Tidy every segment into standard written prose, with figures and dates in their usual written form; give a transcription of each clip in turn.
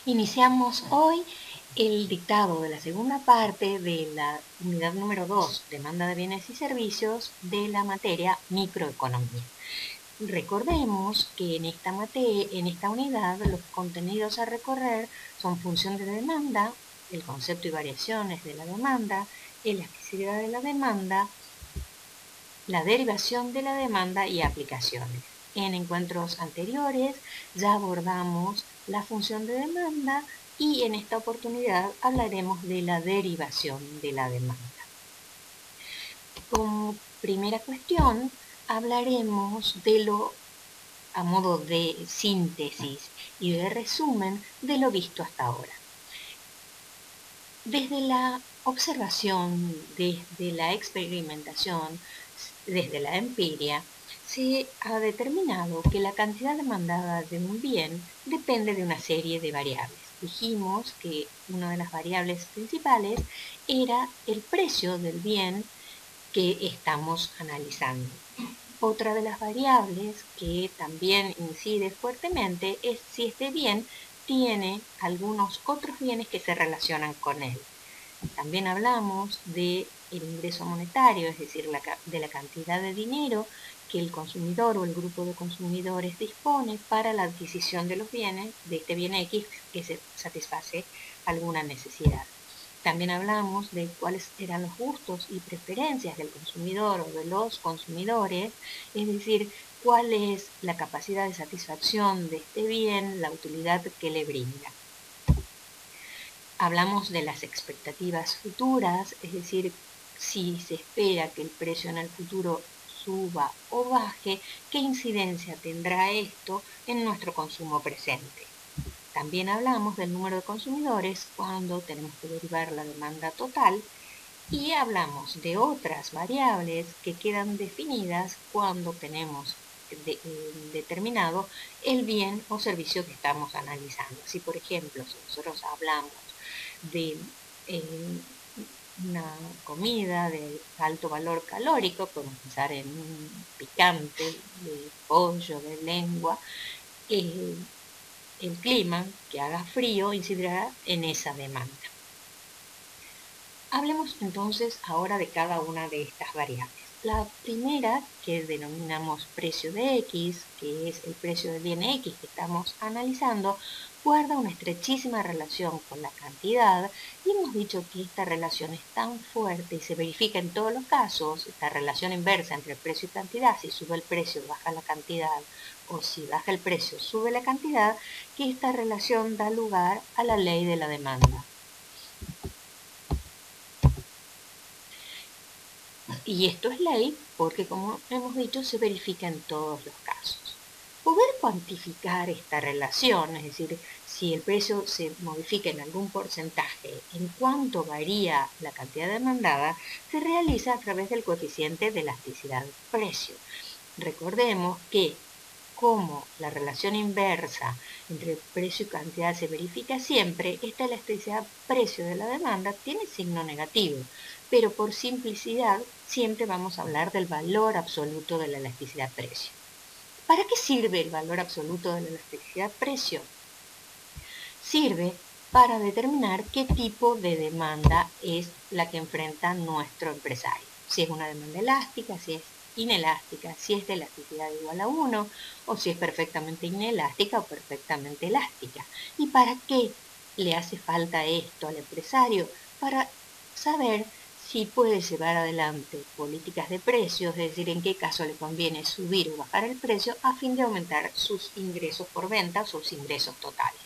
Iniciamos hoy el dictado de la segunda parte de la unidad número 2, demanda de bienes y servicios, de la materia microeconomía. Recordemos que en esta unidad, los contenidos a recorrer son función de demanda, el concepto y variaciones de la demanda, elasticidad de la demanda, la derivación de la demanda y aplicaciones. En encuentros anteriores ya abordamos la función de demanda y en esta oportunidad hablaremos de la derivación de la demanda. Como primera cuestión, hablaremos a modo de síntesis y de resumen de lo visto hasta ahora. Desde la observación, desde la experimentación, desde la empiria, se ha determinado que la cantidad demandada de un bien depende de una serie de variables. Dijimos que una de las variables principales era el precio del bien que estamos analizando. Otra de las variables que también incide fuertemente es si este bien tiene algunos otros bienes que se relacionan con él. También hablamos del ingreso monetario, es decir, de la cantidad de dinero que el consumidor o el grupo de consumidores dispone para la adquisición de los bienes, de este bien X que se satisface alguna necesidad. También hablamos de cuáles eran los gustos y preferencias del consumidor o de los consumidores, es decir, cuál es la capacidad de satisfacción de este bien, la utilidad que le brinda. Hablamos de las expectativas futuras, es decir, si se espera que el precio en el futuro suba o baje, qué incidencia tendrá esto en nuestro consumo presente. También hablamos del número de consumidores cuando tenemos que derivar la demanda total y hablamos de otras variables que quedan definidas cuando tenemos determinado el bien o servicio que estamos analizando. Si, por ejemplo, si nosotros hablamos de una comida de alto valor calórico, podemos pensar en un picante de pollo, de lengua, el clima, que haga frío, incidirá en esa demanda. Hablemos entonces ahora de cada una de estas variables. La primera, que denominamos precio de X, que es el precio del bien X que estamos analizando, guarda una estrechísima relación con la cantidad y hemos dicho que esta relación es tan fuerte y se verifica en todos los casos, esta relación inversa entre precio y cantidad, si sube el precio baja la cantidad o si baja el precio sube la cantidad, que esta relación da lugar a la ley de la demanda. Y esto es ley porque, como hemos dicho, se verifica en todos los casos. Poder cuantificar esta relación, es decir, si el precio se modifica en algún porcentaje, en cuánto varía la cantidad demandada, se realiza a través del coeficiente de elasticidad del precio. Recordemos que como la relación inversa entre precio y cantidad se verifica siempre, esta elasticidad precio de la demanda tiene signo negativo, pero por simplicidad siempre vamos a hablar del valor absoluto de la elasticidad precio. ¿Para qué sirve el valor absoluto de la elasticidad precio? Sirve para determinar qué tipo de demanda es la que enfrenta nuestro empresario. Si es una demanda elástica, si es inelástica, si es de elasticidad igual a 1 o si es perfectamente inelástica o perfectamente elástica. ¿Y para qué le hace falta esto al empresario? Para saber si puede llevar adelante políticas de precios, es decir, en qué caso le conviene subir o bajar el precio a fin de aumentar sus ingresos por venta o sus ingresos totales.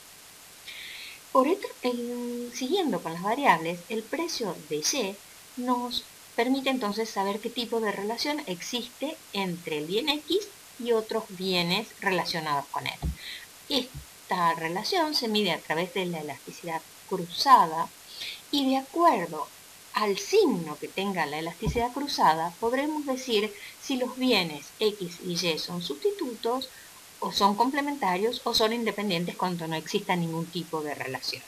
Siguiendo con las variables, el precio de Y nos permite entonces saber qué tipo de relación existe entre el bien X y otros bienes relacionados con él. Esta relación se mide a través de la elasticidad cruzada y de acuerdo al signo que tenga la elasticidad cruzada, podremos decir si los bienes X y Y son sustitutos o son complementarios o son independientes cuando no exista ningún tipo de relación.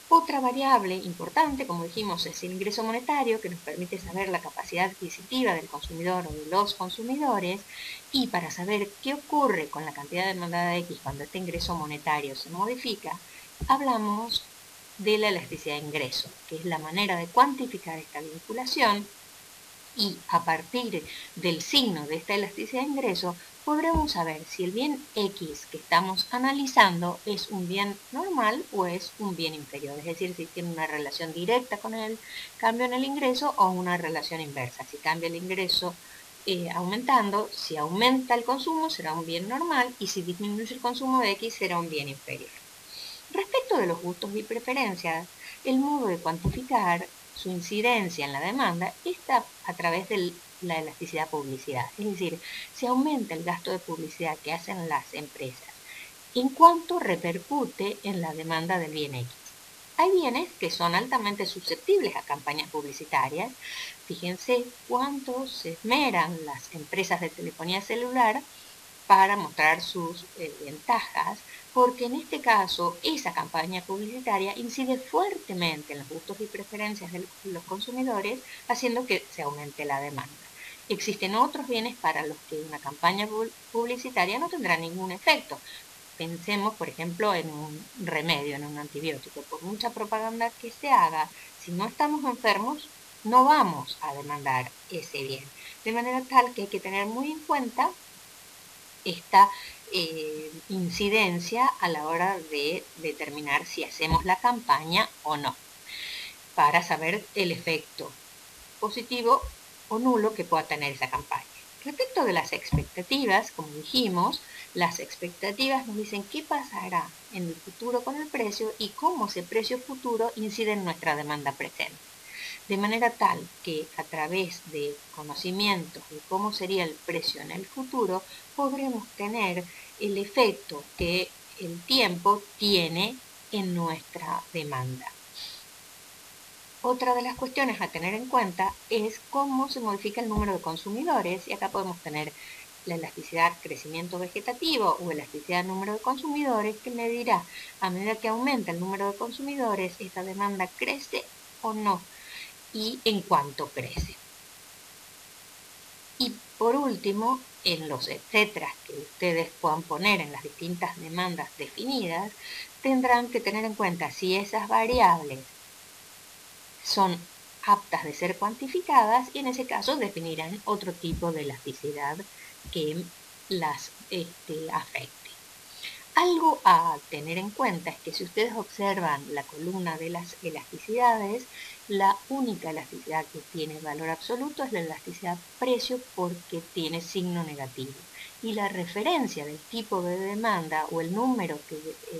Otra variable importante, como dijimos, es el ingreso monetario, que nos permite saber la capacidad adquisitiva del consumidor o de los consumidores, y para saber qué ocurre con la cantidad demandada X cuando este ingreso monetario se modifica, hablamos de la elasticidad de ingreso, que es la manera de cuantificar esta vinculación, y a partir del signo de esta elasticidad de ingreso podremos saber si el bien X que estamos analizando es un bien normal o es un bien inferior, es decir, si tiene una relación directa con el cambio en el ingreso o una relación inversa. Si cambia el ingreso aumentando, si aumenta el consumo será un bien normal y si disminuye el consumo de X será un bien inferior. Respecto de los gustos y preferencias, el modo de cuantificar su incidencia en la demanda está a través de la elasticidad publicidad, es decir, si aumenta el gasto de publicidad que hacen las empresas, en cuanto repercute en la demanda del bien X. Hay bienes que son altamente susceptibles a campañas publicitarias. Fíjense cuánto se esmeran las empresas de telefonía celular para mostrar sus ventajas, porque en este caso esa campaña publicitaria incide fuertemente en los gustos y preferencias de los consumidores, haciendo que se aumente la demanda. Existen otros bienes para los que una campaña publicitaria no tendrá ningún efecto. Pensemos, por ejemplo, en un remedio, en un antibiótico. Por mucha propaganda que se haga, si no estamos enfermos, no vamos a demandar ese bien. De manera tal que hay que tener muy en cuenta esta incidencia a la hora de determinar si hacemos la campaña o no, para saber el efecto positivo o nulo que pueda tener esa campaña. Respecto de las expectativas, como dijimos, las expectativas nos dicen qué pasará en el futuro con el precio y cómo ese precio futuro incide en nuestra demanda presente. De manera tal que a través de conocimientos de cómo sería el precio en el futuro, podremos tener el efecto que el tiempo tiene en nuestra demanda. Otra de las cuestiones a tener en cuenta es cómo se modifica el número de consumidores, y acá podemos tener la elasticidad crecimiento vegetativo o elasticidad número de consumidores, que me dirá, a medida que aumenta el número de consumidores, esta demanda crece o no, y en cuánto crece. Y por último, en los etcétera que ustedes puedan poner en las distintas demandas definidas, tendrán que tener en cuenta si esas variables son aptas de ser cuantificadas y en ese caso definirán otro tipo de elasticidad que las afecte. Algo a tener en cuenta es que si ustedes observan la columna de las elasticidades, la única elasticidad que tiene valor absoluto es la elasticidad precio porque tiene signo negativo. Y la referencia del tipo de demanda o el número que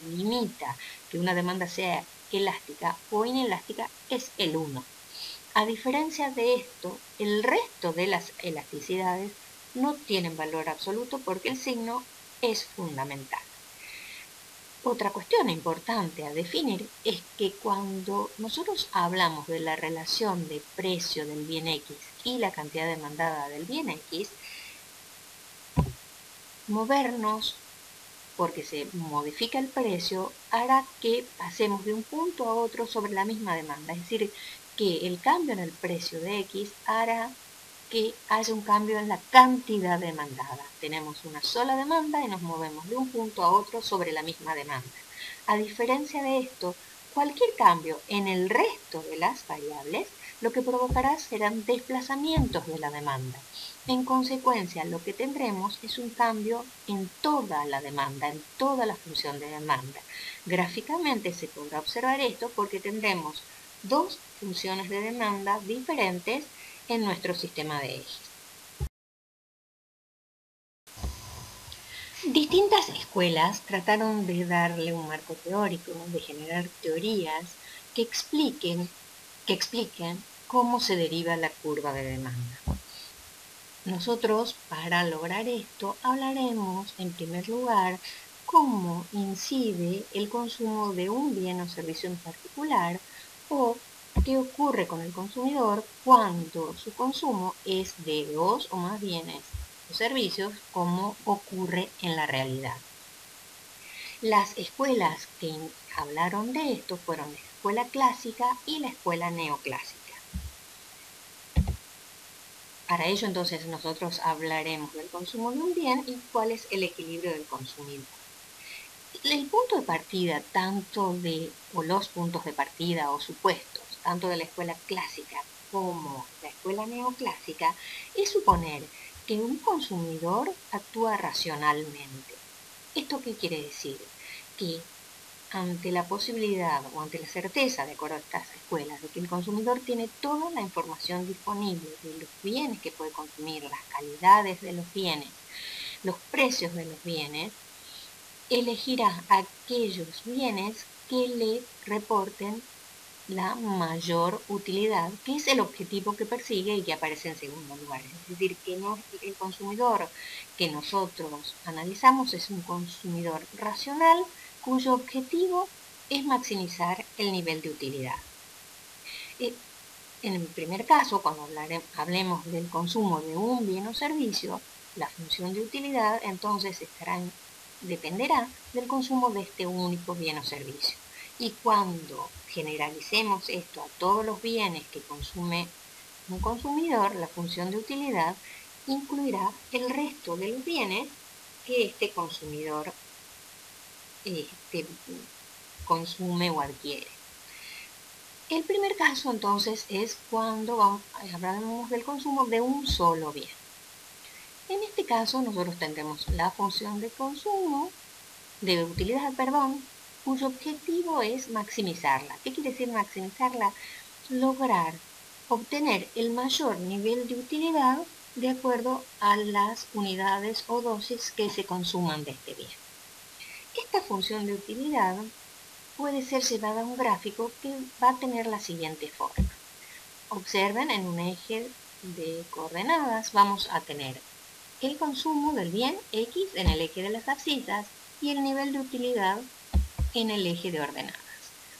limita que una demanda sea elástica o inelástica es el 1. A diferencia de esto, el resto de las elasticidades no tienen valor absoluto porque el signo es fundamental. Otra cuestión importante a definir es que cuando nosotros hablamos de la relación de precio del bien X y la cantidad demandada del bien X, movernos porque se modifica el precio hará que pasemos de un punto a otro sobre la misma demanda. Es decir, que el cambio en el precio de X hará que haya un cambio en la cantidad demandada. Tenemos una sola demanda y nos movemos de un punto a otro sobre la misma demanda. A diferencia de esto, cualquier cambio en el resto de las variables lo que provocará serán desplazamientos de la demanda. En consecuencia, lo que tendremos es un cambio en toda la demanda, en toda la función de demanda. Gráficamente se podrá observar esto porque tendremos dos funciones de demanda diferentes en nuestro sistema de ejes. Distintas escuelas trataron de darle un marco teórico, de generar teorías que expliquen cómo se deriva la curva de demanda. Nosotros, para lograr esto, hablaremos en primer lugar cómo incide el consumo de un bien o servicio en particular o qué ocurre con el consumidor cuando su consumo es de dos o más bienes o servicios, como ocurre en la realidad. Las escuelas que hablaron de esto fueron la escuela clásica y la escuela neoclásica. Para ello entonces nosotros hablaremos del consumo de un bien y cuál es el equilibrio del consumidor. El punto de partida, o los puntos de partida o supuestos, tanto de la escuela clásica como la escuela neoclásica, es suponer que un consumidor actúa racionalmente. ¿Esto qué quiere decir? Que ante la posibilidad o ante la certeza, de acuerdo a estas escuelas, de que el consumidor tiene toda la información disponible de los bienes que puede consumir, las calidades de los bienes, los precios de los bienes, elegirá aquellos bienes que le reporten la mayor utilidad, que es el objetivo que persigue y que aparece en segundo lugar. Es decir, que no, el consumidor que nosotros analizamos es un consumidor racional cuyo objetivo es maximizar el nivel de utilidad. En el primer caso, cuando hablemos del consumo de un bien o servicio, la función de utilidad entonces dependerá del consumo de este único bien o servicio. Y cuando generalicemos esto a todos los bienes que consume un consumidor, la función de utilidad incluirá el resto de los bienes que este consumidor este, consume o adquiere. El primer caso entonces es cuando hablamos del consumo de un solo bien. En este caso nosotros tendremos la función de consumo, de utilidad, perdón, cuyo objetivo es maximizarla. ¿Qué quiere decir maximizarla? Lograr obtener el mayor nivel de utilidad de acuerdo a las unidades o dosis que se consuman de este bien. Esta función de utilidad puede ser llevada a un gráfico que va a tener la siguiente forma. Observen, en un eje de coordenadas vamos a tener el consumo del bien X en el eje de las abscisas y el nivel de utilidad en el eje de ordenadas.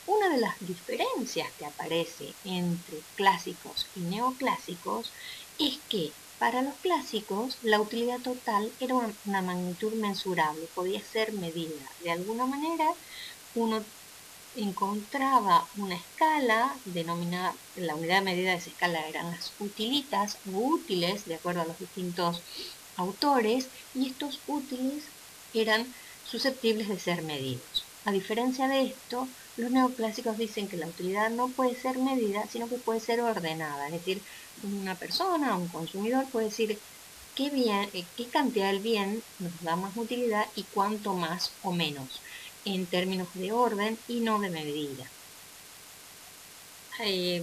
Una de las diferencias que aparece entre clásicos y neoclásicos es que para los clásicos la utilidad total era una magnitud mensurable, podía ser medida. De alguna manera uno encontraba una escala denominada, la unidad de medida de esa escala eran las utilitas o útiles, de acuerdo a los distintos autores, y estos útiles eran susceptibles de ser medidos. A diferencia de esto, los neoclásicos dicen que la utilidad no puede ser medida, sino que puede ser ordenada, es decir, una persona, un consumidor puede decir qué cantidad del bien nos da más utilidad y cuánto más o menos en términos de orden y no de medida.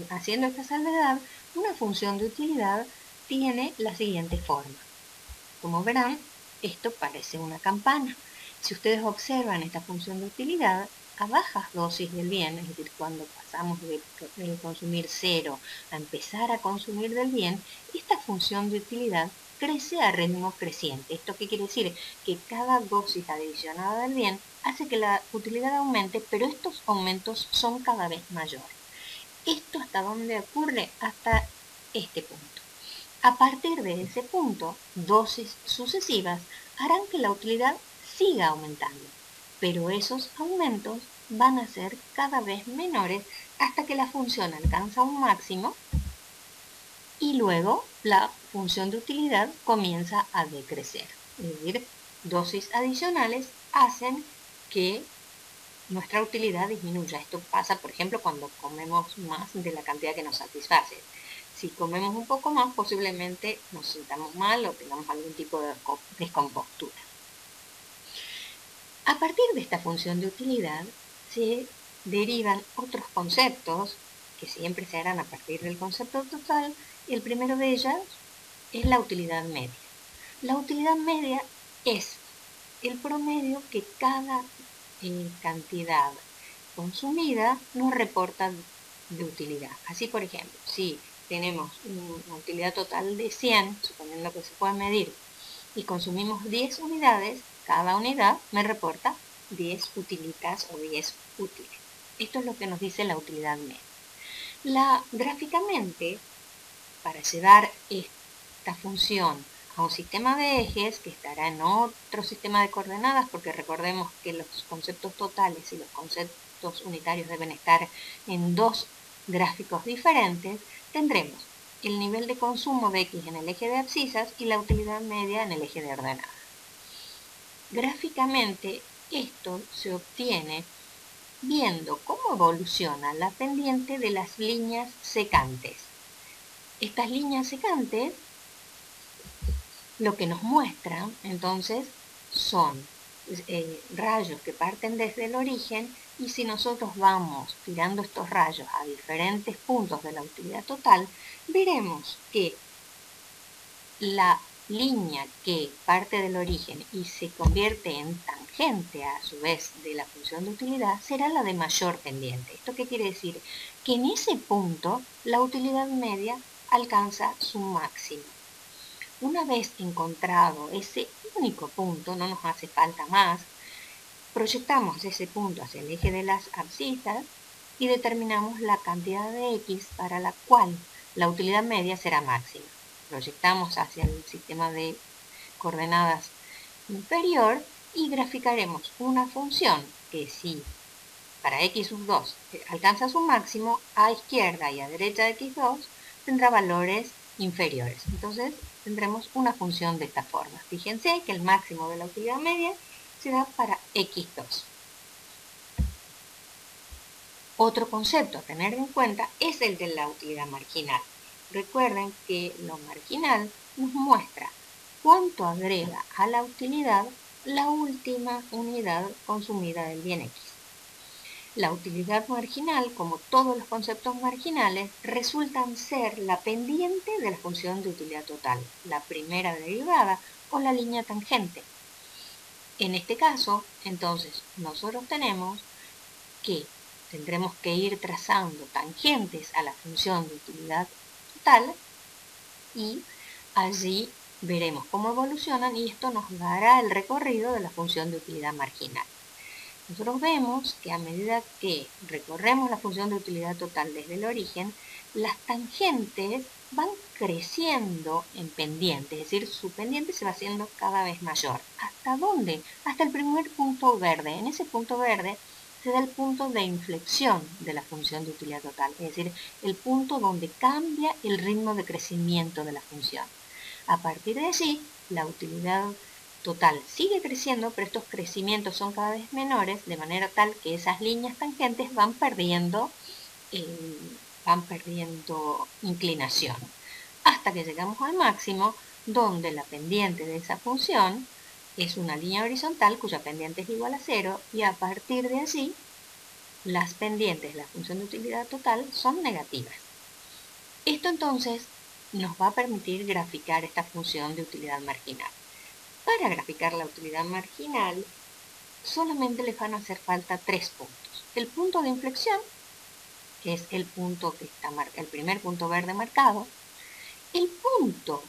Haciendo esta salvedad, una función de utilidad tiene la siguiente forma. Como verán, esto parece una campana. Si ustedes observan esta función de utilidad, a bajas dosis del bien, es decir, cuando pasamos de consumir cero a empezar a consumir del bien, esta función de utilidad crece a ritmo creciente. ¿Esto qué quiere decir? Que cada dosis adicionada del bien hace que la utilidad aumente, pero estos aumentos son cada vez mayores. ¿Esto hasta dónde ocurre? Hasta este punto. A partir de ese punto, dosis sucesivas harán que la utilidad siga aumentando, pero esos aumentos van a ser cada vez menores hasta que la función alcanza un máximo y luego la función de utilidad comienza a decrecer. Es decir, dosis adicionales hacen que nuestra utilidad disminuya. Esto pasa, por ejemplo, cuando comemos más de la cantidad que nos satisface. Si comemos un poco más, posiblemente nos sintamos mal o tengamos algún tipo de descompostura. A partir de esta función de utilidad se derivan otros conceptos que siempre se harán a partir del concepto total. El primero de ellas es la utilidad media. La utilidad media es el promedio que cada cantidad consumida nos reporta de utilidad. Así, por ejemplo, si tenemos una utilidad total de 100, suponiendo que se puede medir, y consumimos 10 unidades, cada unidad me reporta 10 utilitas o 10 útiles. Esto es lo que nos dice la utilidad media. Gráficamente, para llevar esta función a un sistema de ejes que estará en otro sistema de coordenadas, porque recordemos que los conceptos totales y los conceptos unitarios deben estar en dos gráficos diferentes, tendremos el nivel de consumo de X en el eje de abscisas y la utilidad media en el eje de ordenadas. Gráficamente, Esto se obtiene viendo cómo evoluciona la pendiente de las líneas secantes. Estas líneas secantes lo que nos muestran entonces son rayos que parten desde el origen, y si nosotros vamos tirando estos rayos a diferentes puntos de la utilidad total, veremos que la línea que parte del origen y se convierte en tangente a su vez de la función de utilidad será la de mayor pendiente. ¿Esto qué quiere decir? Que en ese punto la utilidad media alcanza su máximo. Una vez encontrado ese único punto, no nos hace falta más, proyectamos ese punto hacia el eje de las abscisas y determinamos la cantidad de x para la cual la utilidad media será máxima. Proyectamos hacia el sistema de coordenadas inferior y graficaremos una función que si para x sub 2 alcanza su máximo, a izquierda y a derecha de x2 tendrá valores inferiores. Entonces tendremos una función de esta forma. Fíjense que el máximo de la utilidad media se da para x2. Otro concepto a tener en cuenta es el de la utilidad marginal. Recuerden que lo marginal nos muestra cuánto agrega a la utilidad la última unidad consumida del bien x. La utilidad marginal, como todos los conceptos marginales, resultan ser la pendiente de la función de utilidad total, la primera derivada o la línea tangente. En este caso, entonces, nosotros tenemos que tendremos que ir trazando tangentes a la función de utilidad total y allí veremos cómo evolucionan y esto nos dará el recorrido de la función de utilidad marginal. Nosotros vemos que a medida que recorremos la función de utilidad total desde el origen, las tangentes van creciendo en pendiente, es decir, su pendiente se va haciendo cada vez mayor. ¿Hasta dónde? Hasta el primer punto verde. En ese punto verde se da el punto de inflexión de la función de utilidad total, es decir, el punto donde cambia el ritmo de crecimiento de la función. A partir de allí, la utilidad total sigue creciendo, pero estos crecimientos son cada vez menores, de manera tal que esas líneas tangentes van perdiendo inclinación, hasta que llegamos al máximo, donde la pendiente de esa función es una línea horizontal cuya pendiente es igual a 0, y a partir de allí, las pendientes de la función de utilidad total son negativas. Esto entonces nos va a permitir graficar esta función de utilidad marginal. Para graficar la utilidad marginal, solamente les van a hacer falta 3 puntos. El punto de inflexión, que es el punto que está el primer punto verde marcado, el punto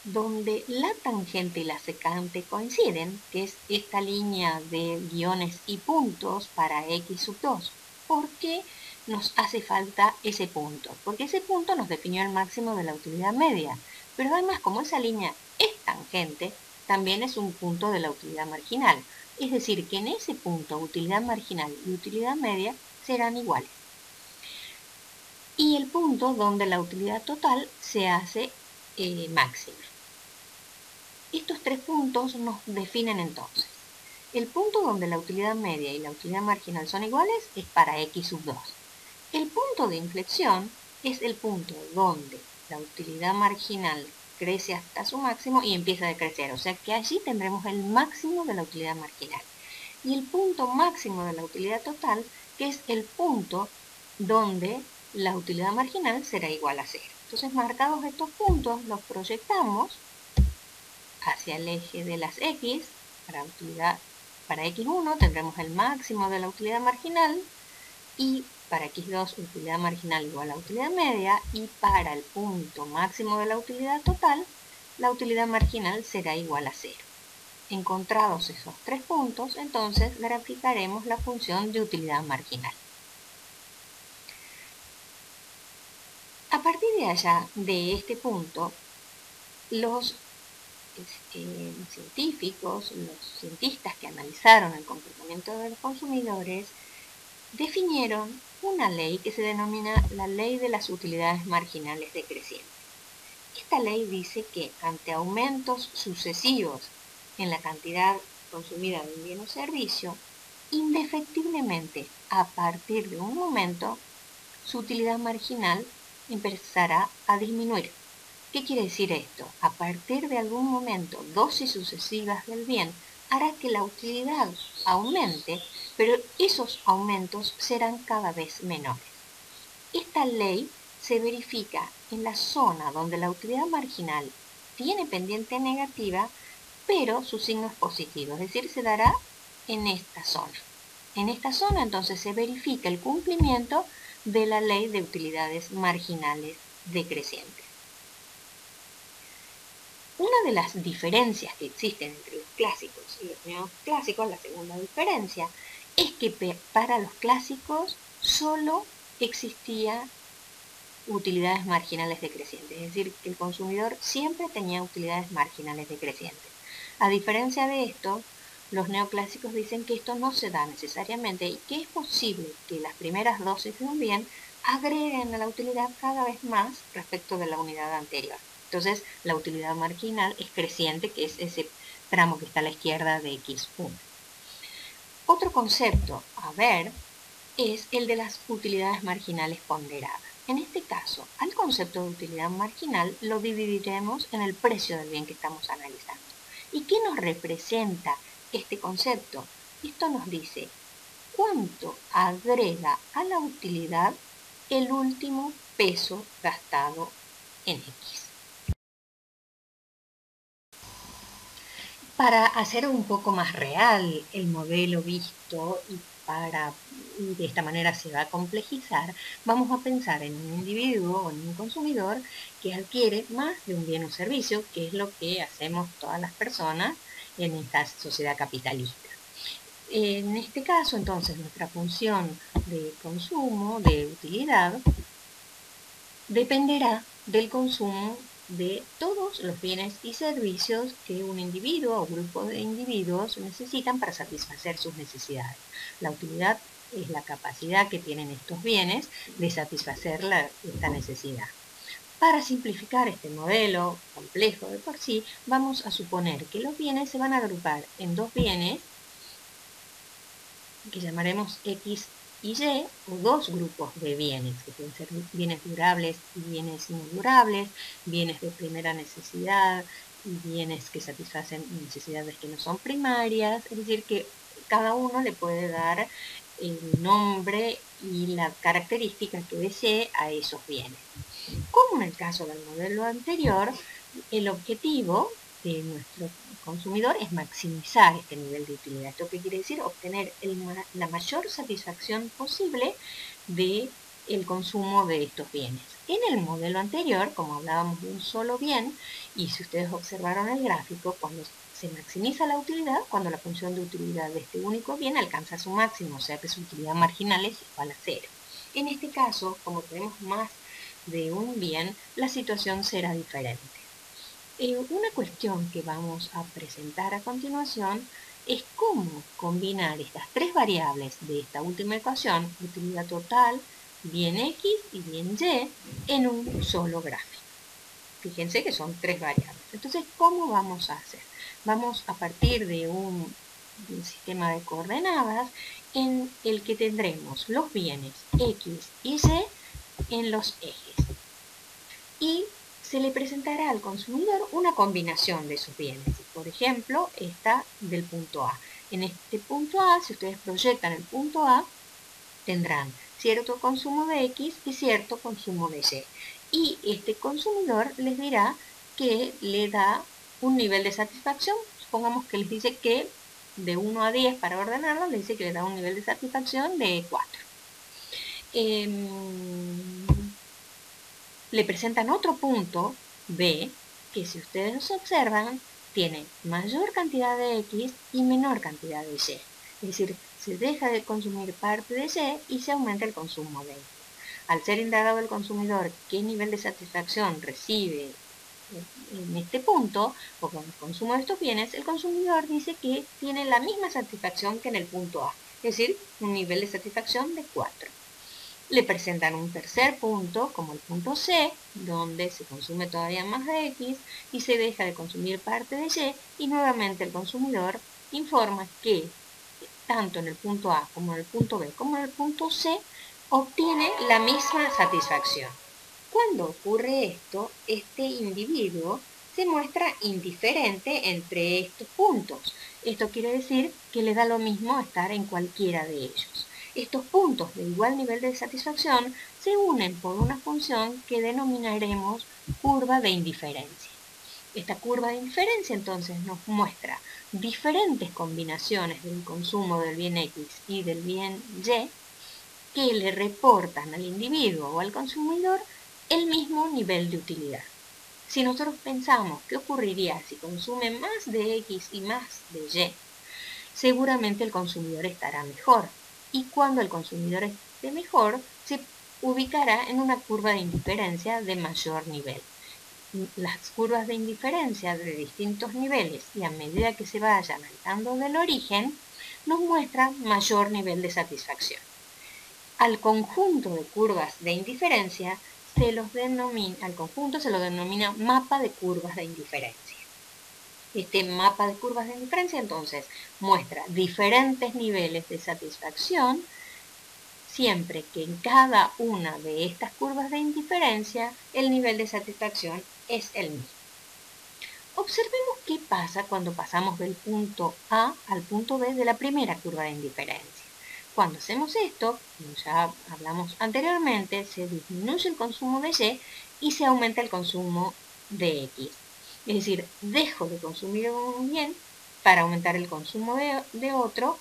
donde la tangente y la secante coinciden, que es esta línea de guiones y puntos para x sub 2. ¿Por qué nos hace falta ese punto? Porque ese punto nos definió el máximo de la utilidad media. Pero además, como esa línea es tangente, también es un punto de la utilidad marginal. Es decir, que en ese punto utilidad marginal y utilidad media serán iguales. Y el punto donde la utilidad total se hace máxima. Estos 3 puntos nos definen entonces. El punto donde la utilidad media y la utilidad marginal son iguales es para x sub 2. El punto de inflexión es el punto donde la utilidad marginal crece hasta su máximo y empieza a decrecer. O sea que allí tendremos el máximo de la utilidad marginal. Y el punto máximo de la utilidad total, que es el punto donde la utilidad marginal será igual a 0. Entonces, marcados estos puntos, los proyectamos hacia el eje de las x. Para x1 tendremos el máximo de la utilidad marginal, y para x2 utilidad marginal igual a utilidad media, y para el punto máximo de la utilidad total, la utilidad marginal será igual a 0. Encontrados esos 3 puntos, entonces graficaremos la función de utilidad marginal. A partir de allá, de este punto, los científicos, los cientistas que analizaron el comportamiento de los consumidores, definieron una ley que se denomina la ley de las utilidades marginales decrecientes. Esta ley dice que ante aumentos sucesivos en la cantidad consumida de un bien o servicio, indefectiblemente, a partir de un momento, su utilidad marginal empezará a disminuir. ¿Qué quiere decir esto? A partir de algún momento, dosis sucesivas del bien hará que la utilidad aumente, pero esos aumentos serán cada vez menores. Esta ley se verifica en la zona donde la utilidad marginal tiene pendiente negativa, pero su signo es positivo, es decir, se dará en esta zona. En esta zona entonces se verifica el cumplimiento de la ley de utilidades marginales decrecientes. Una de las diferencias que existen entre los clásicos y los neoclásicos, la segunda diferencia, es que para los clásicos solo existía utilidades marginales decrecientes, es decir, que el consumidor siempre tenía utilidades marginales decrecientes. A diferencia de esto, los neoclásicos dicen que esto no se da necesariamente y que es posible que las primeras dosis de un bien agreguen a la utilidad cada vez más respecto de la unidad anterior. Entonces, la utilidad marginal es creciente, que es ese tramo que está a la izquierda de X1. Otro concepto a ver es el de las utilidades marginales ponderadas. En este caso, al concepto de utilidad marginal lo dividiremos en el precio del bien que estamos analizando. ¿Y qué nos representa este concepto? Esto nos dice cuánto agrega a la utilidad el último peso gastado en X. Para hacer un poco más real el modelo visto y de esta manera se va a complejizar, vamos a pensar en un individuo o en un consumidor que adquiere más de un bien o servicio, que es lo que hacemos todas las personas en esta sociedad capitalista. En este caso, entonces, nuestra función de consumo, de utilidad, dependerá del consumo de todos los bienes y servicios que un individuo o grupo de individuos necesitan para satisfacer sus necesidades. La utilidad es la capacidad que tienen estos bienes de satisfacer esta necesidad. Para simplificar este modelo complejo de por sí, vamos a suponer que los bienes se van a agrupar en dos bienes que llamaremos X y Y, o dos grupos de bienes, que pueden ser bienes durables y bienes no durables, bienes de primera necesidad y bienes que satisfacen necesidades que no son primarias, es decir, que cada uno le puede dar el nombre y la característica que desee a esos bienes. Como en el caso del modelo anterior, el objetivo de nuestro consumidor es maximizar este nivel de utilidad. ¿Esto qué quiere decir? Obtener la mayor satisfacción posible del consumo de estos bienes. En el modelo anterior, como hablábamos de un solo bien, y si ustedes observaron el gráfico, cuando se maximiza la utilidad, cuando la función de utilidad de este único bien alcanza su máximo, o sea que su utilidad marginal es igual a 0. En este caso, como tenemos más de un bien, la situación será diferente. Una cuestión que vamos a presentar a continuación es cómo combinar estas tres variables de esta última ecuación, utilidad total, bien X y bien Y, en un solo gráfico. Fíjense que son tres variables. Entonces, ¿cómo vamos a hacer? Vamos a partir de un sistema de coordenadas en el que tendremos los bienes X y Y en los ejes. Y se le presentará al consumidor una combinación de sus bienes. Por ejemplo, esta del punto A. En este punto A, si ustedes proyectan el punto A, tendrán cierto consumo de X y cierto consumo de Y. Y este consumidor les dirá que le da un nivel de satisfacción. Supongamos que les dice que de 1 a 10 para ordenarlo, les dice que le da un nivel de satisfacción de 4. Le presentan otro punto, B, que si ustedes observan, tiene mayor cantidad de X y menor cantidad de Y. Es decir, se deja de consumir parte de Y y se aumenta el consumo de X. Al ser indagado el consumidor qué nivel de satisfacción recibe en este punto, o con el consumo de estos bienes, el consumidor dice que tiene la misma satisfacción que en el punto A, es decir, un nivel de satisfacción de 4. Le presentan un tercer punto, como el punto C, donde se consume todavía más de X y se deja de consumir parte de Y, y nuevamente el consumidor informa que tanto en el punto A como en el punto B como en el punto C obtiene la misma satisfacción. Cuando ocurre esto, este individuo se muestra indiferente entre estos puntos. Esto quiere decir que le da lo mismo estar en cualquiera de ellos. Estos puntos de igual nivel de satisfacción se unen por una función que denominaremos curva de indiferencia. Esta curva de indiferencia entonces nos muestra diferentes combinaciones del consumo del bien X y del bien Y que le reportan al individuo o al consumidor el mismo nivel de utilidad. Si nosotros pensamos qué ocurriría si consume más de X y más de Y, seguramente el consumidor estará mejor. Y cuando el consumidor esté mejor, se ubicará en una curva de indiferencia de mayor nivel. Las curvas de indiferencia de distintos niveles y a medida que se vayan alejando del origen, nos muestran mayor nivel de satisfacción. Al conjunto de curvas de indiferencia al conjunto se lo denomina mapa de curvas de indiferencia. Este mapa de curvas de indiferencia entonces muestra diferentes niveles de satisfacción siempre que en cada una de estas curvas de indiferencia el nivel de satisfacción es el mismo. Observemos qué pasa cuando pasamos del punto A al punto B de la primera curva de indiferencia. Cuando hacemos esto, como ya hablamos anteriormente, se disminuye el consumo de Y y se aumenta el consumo de X. Es decir, dejo de consumir un bien para aumentar el consumo de otro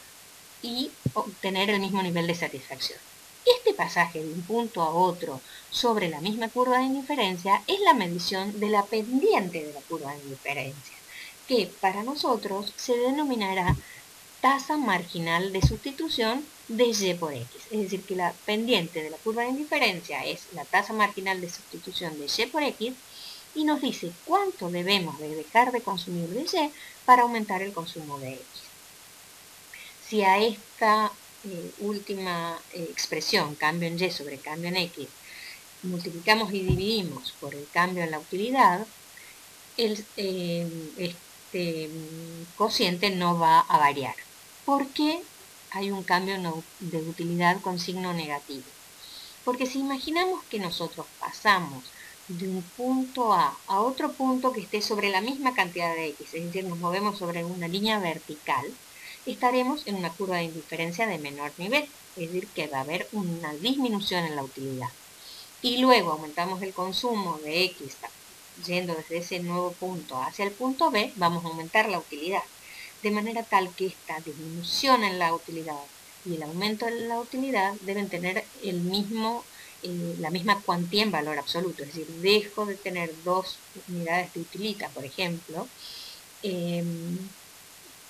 y obtener el mismo nivel de satisfacción. Este pasaje de un punto a otro sobre la misma curva de indiferencia es la medición de la pendiente de la curva de indiferencia, que para nosotros se denominará tasa marginal de sustitución de Y por X. Es decir, que la pendiente de la curva de indiferencia es la tasa marginal de sustitución de Y por X y nos dice cuánto debemos de dejar de consumir de Y para aumentar el consumo de X. Si a esta última expresión, cambio en Y sobre cambio en X, multiplicamos y dividimos por el cambio en la utilidad, este cociente no va a variar. ¿Por qué hay un cambio de utilidad con signo negativo? Porque si imaginamos que nosotros pasamos de un punto a otro punto que esté sobre la misma cantidad de X, es decir, nos movemos sobre una línea vertical, estaremos en una curva de indiferencia de menor nivel, es decir, que va a haber una disminución en la utilidad. Y luego aumentamos el consumo de X, yendo desde ese nuevo punto hacia el punto B, vamos a aumentar la utilidad, de manera tal que esta disminución en la utilidad y el aumento en la utilidad deben tener la misma cuantía en valor absoluto, es decir, dejo de tener 2 unidades de utilidad, por ejemplo,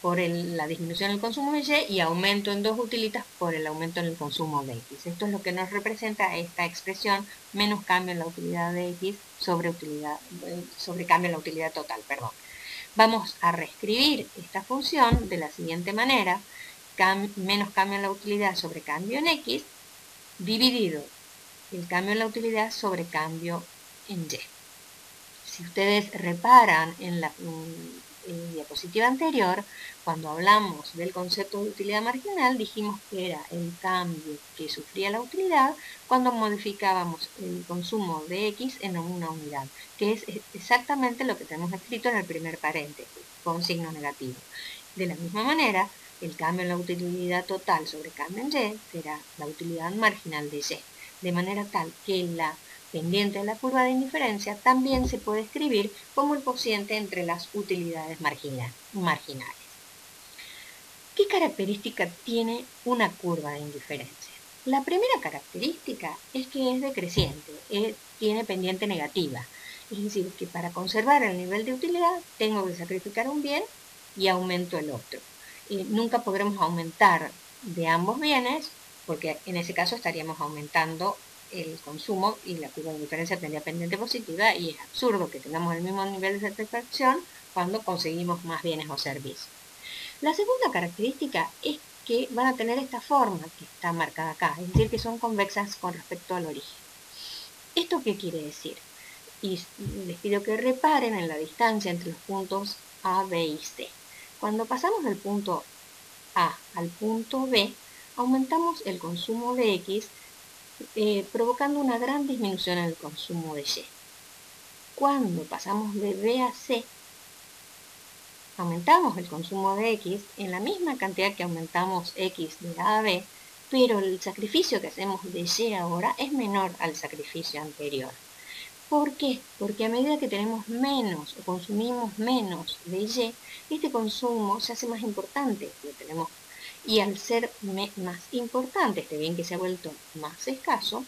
por la disminución en el consumo de Y y aumento en 2 utilitas por el aumento en el consumo de X. Esto es lo que nos representa esta expresión menos cambio en la utilidad de X sobre cambio en la utilidad total, perdón. Vamos a reescribir esta función de la siguiente manera, menos cambio en la utilidad sobre cambio en X, dividido el cambio en la utilidad sobre cambio en Y. Si ustedes reparan en la diapositiva anterior, cuando hablamos del concepto de utilidad marginal, dijimos que era el cambio que sufría la utilidad cuando modificábamos el consumo de X en una unidad, que es exactamente lo que tenemos escrito en el primer paréntesis, con signo negativo. De la misma manera, el cambio en la utilidad total sobre cambio en Y será la utilidad marginal de Y, de manera tal que la pendiente de la curva de indiferencia también se puede escribir como el cociente entre las utilidades marginales. ¿Qué característica tiene una curva de indiferencia? La primera característica es que es decreciente, tiene pendiente negativa. Es decir, que para conservar el nivel de utilidad tengo que sacrificar un bien y aumento el otro. Nunca podremos aumentar de ambos bienes porque en ese caso estaríamos aumentando el consumo y la curva de indiferencia tendría pendiente positiva y es absurdo que tengamos el mismo nivel de satisfacción cuando conseguimos más bienes o servicios. La segunda característica es que van a tener esta forma que está marcada acá, es decir, que son convexas con respecto al origen. ¿Esto qué quiere decir? Y les pido que reparen en la distancia entre los puntos A, B y C. Cuando pasamos del punto A al punto B, aumentamos el consumo de X, provocando una gran disminución en el consumo de Y. Cuando pasamos de B a C, aumentamos el consumo de X en la misma cantidad que aumentamos X de A a B, pero el sacrificio que hacemos de Y ahora es menor al sacrificio anterior. ¿Por qué? Porque a medida que tenemos menos o consumimos menos de Y, este consumo se hace más importante. Y al ser más importante, este bien que se ha vuelto más escaso,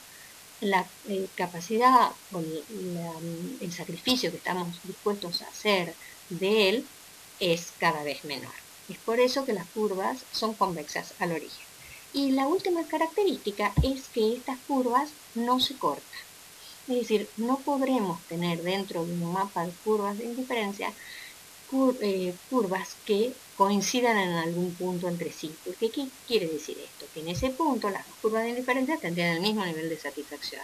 la capacidad o el sacrificio que estamos dispuestos a hacer de él es cada vez menor. Es por eso que las curvas son convexas al origen. Y la última característica es que estas curvas no se cortan. Es decir, no podremos tener dentro de un mapa de curvas de indiferencia curvas que coincidan en algún punto entre sí. Porque, ¿qué quiere decir esto? Que en ese punto las dos curvas de indiferencia tendrían el mismo nivel de satisfacción.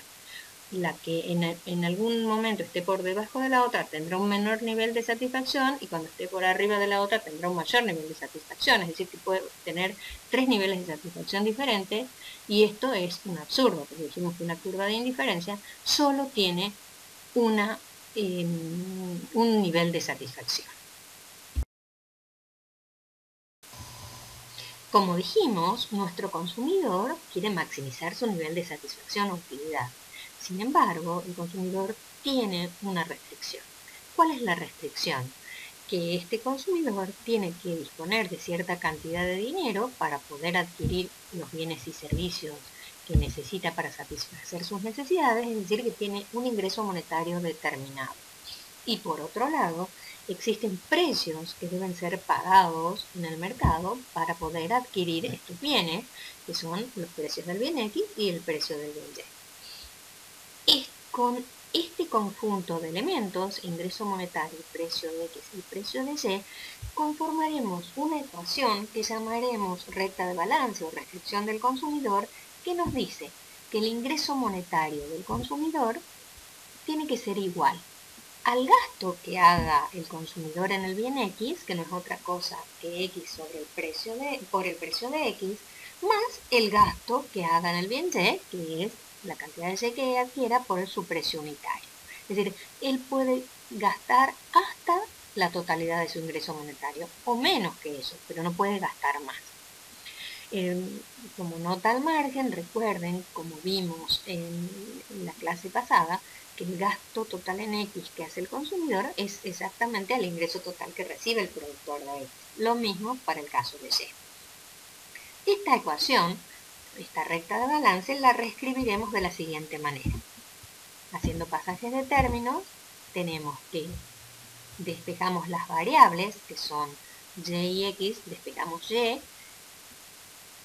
La que en algún momento esté por debajo de la otra tendrá un menor nivel de satisfacción y cuando esté por arriba de la otra tendrá un mayor nivel de satisfacción. Es decir, que puede tener tres niveles de satisfacción diferentes y esto es un absurdo, porque dijimos que una curva de indiferencia solo tiene un nivel de satisfacción. Como dijimos, nuestro consumidor quiere maximizar su nivel de satisfacción o utilidad. Sin embargo, el consumidor tiene una restricción. ¿Cuál es la restricción? Que este consumidor tiene que disponer de cierta cantidad de dinero para poder adquirir los bienes y servicios que necesita para satisfacer sus necesidades, es decir, que tiene un ingreso monetario determinado. Y por otro lado, existen precios que deben ser pagados en el mercado para poder adquirir estos bienes, que son los precios del bien X y el precio del bien Y. Con este conjunto de elementos, ingreso monetario, precio de X y precio de Y, conformaremos una ecuación que llamaremos recta de balance o restricción del consumidor, que nos dice que el ingreso monetario del consumidor tiene que ser igual al gasto que haga el consumidor en el bien X, que no es otra cosa que X sobre el precio por el precio de X, más el gasto que haga en el bien Y, que es la cantidad de Y que adquiera por su precio unitario. Es decir, él puede gastar hasta la totalidad de su ingreso monetario, o menos que eso, pero no puede gastar más. Como nota al margen, recuerden, como vimos en la clase pasada, que el gasto total en X que hace el consumidor es exactamente el ingreso total que recibe el productor de X. Lo mismo para el caso de Y. Esta ecuación, esta recta de balance, la reescribiremos de la siguiente manera. Haciendo pasajes de términos, tenemos que despejamos las variables, que son Y y X, despejamos Y,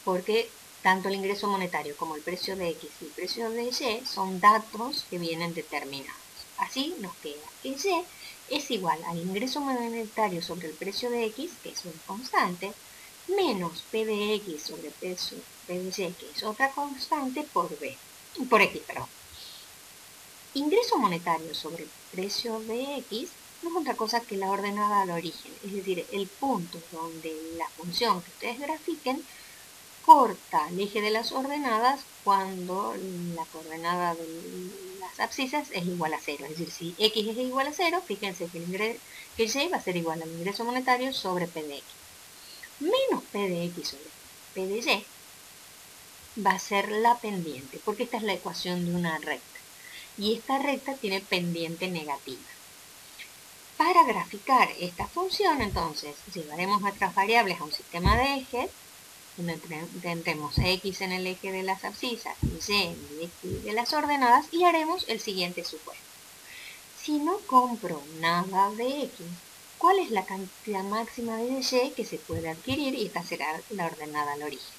porque tanto el ingreso monetario como el precio de X y el precio de Y son datos que vienen determinados. Así nos queda que Y es igual al ingreso monetario sobre el precio de X, que es una constante, menos P de X sobre P de Y, que es otra constante, por X. Ingreso monetario sobre el precio de X no es otra cosa que la ordenada al origen, es decir, el punto donde la función que ustedes grafiquen corta el eje de las ordenadas cuando la coordenada de las abscisas es igual a 0. Es decir, si X es igual a 0, fíjense que Y va a ser igual al ingreso monetario sobre P de X. Menos P de X sobre P de Y va a ser la pendiente, porque esta es la ecuación de una recta. Y esta recta tiene pendiente negativa. Para graficar esta función, entonces, llevaremos nuestras variables a un sistema de ejes, donde tendremos X en el eje de las abscisas y Y en el eje de las ordenadas y haremos el siguiente supuesto. Si no compro nada de X, ¿cuál es la cantidad máxima de Y que se puede adquirir? Y esta será la ordenada al origen.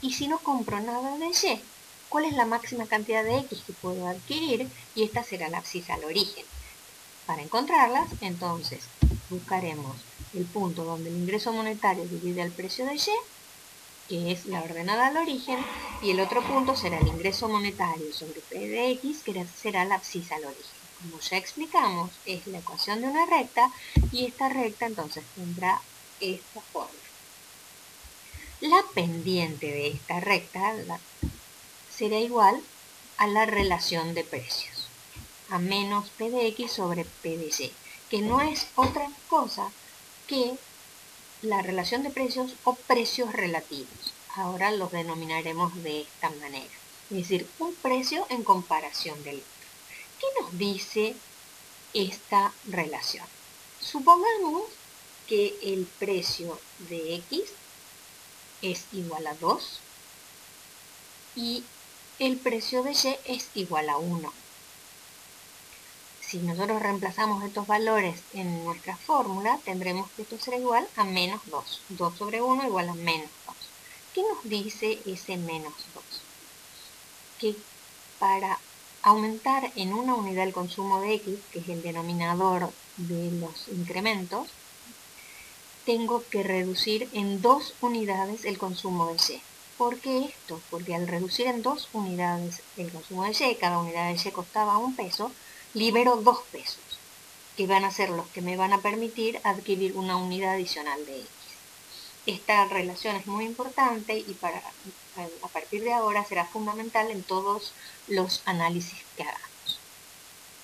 Y si no compro nada de Y, ¿cuál es la máxima cantidad de X que puedo adquirir? Y esta será la abscisa al origen. Para encontrarlas, entonces, buscaremos el punto donde el ingreso monetario divide el precio de Y, que es la ordenada al origen, y el otro punto será el ingreso monetario sobre P de X, que será la abscisa al origen. Como ya explicamos, es la ecuación de una recta, y esta recta entonces tendrá esta forma. La pendiente de esta recta será igual a la relación de precios, a menos P de X sobre P de Y, que no es otra cosa que la relación de precios o precios relativos. Ahora los denominaremos de esta manera. Es decir, un precio en comparación del otro. ¿Qué nos dice esta relación? Supongamos que el precio de X es igual a 2 y el precio de Y es igual a 1. Si nosotros reemplazamos estos valores en nuestra fórmula, tendremos que esto será igual a menos 2. 2 sobre 1 igual a menos 2. ¿Qué nos dice ese menos 2? Que para aumentar en una unidad el consumo de X, que es el denominador de los incrementos, tengo que reducir en 2 unidades el consumo de Y. ¿Por qué esto? Porque al reducir en 2 unidades el consumo de Y, cada unidad de Y costaba 1 peso, libero 2 pesos, que van a ser los que me van a permitir adquirir una unidad adicional de X. Esta relación es muy importante y a partir de ahora será fundamental en todos los análisis que hagamos.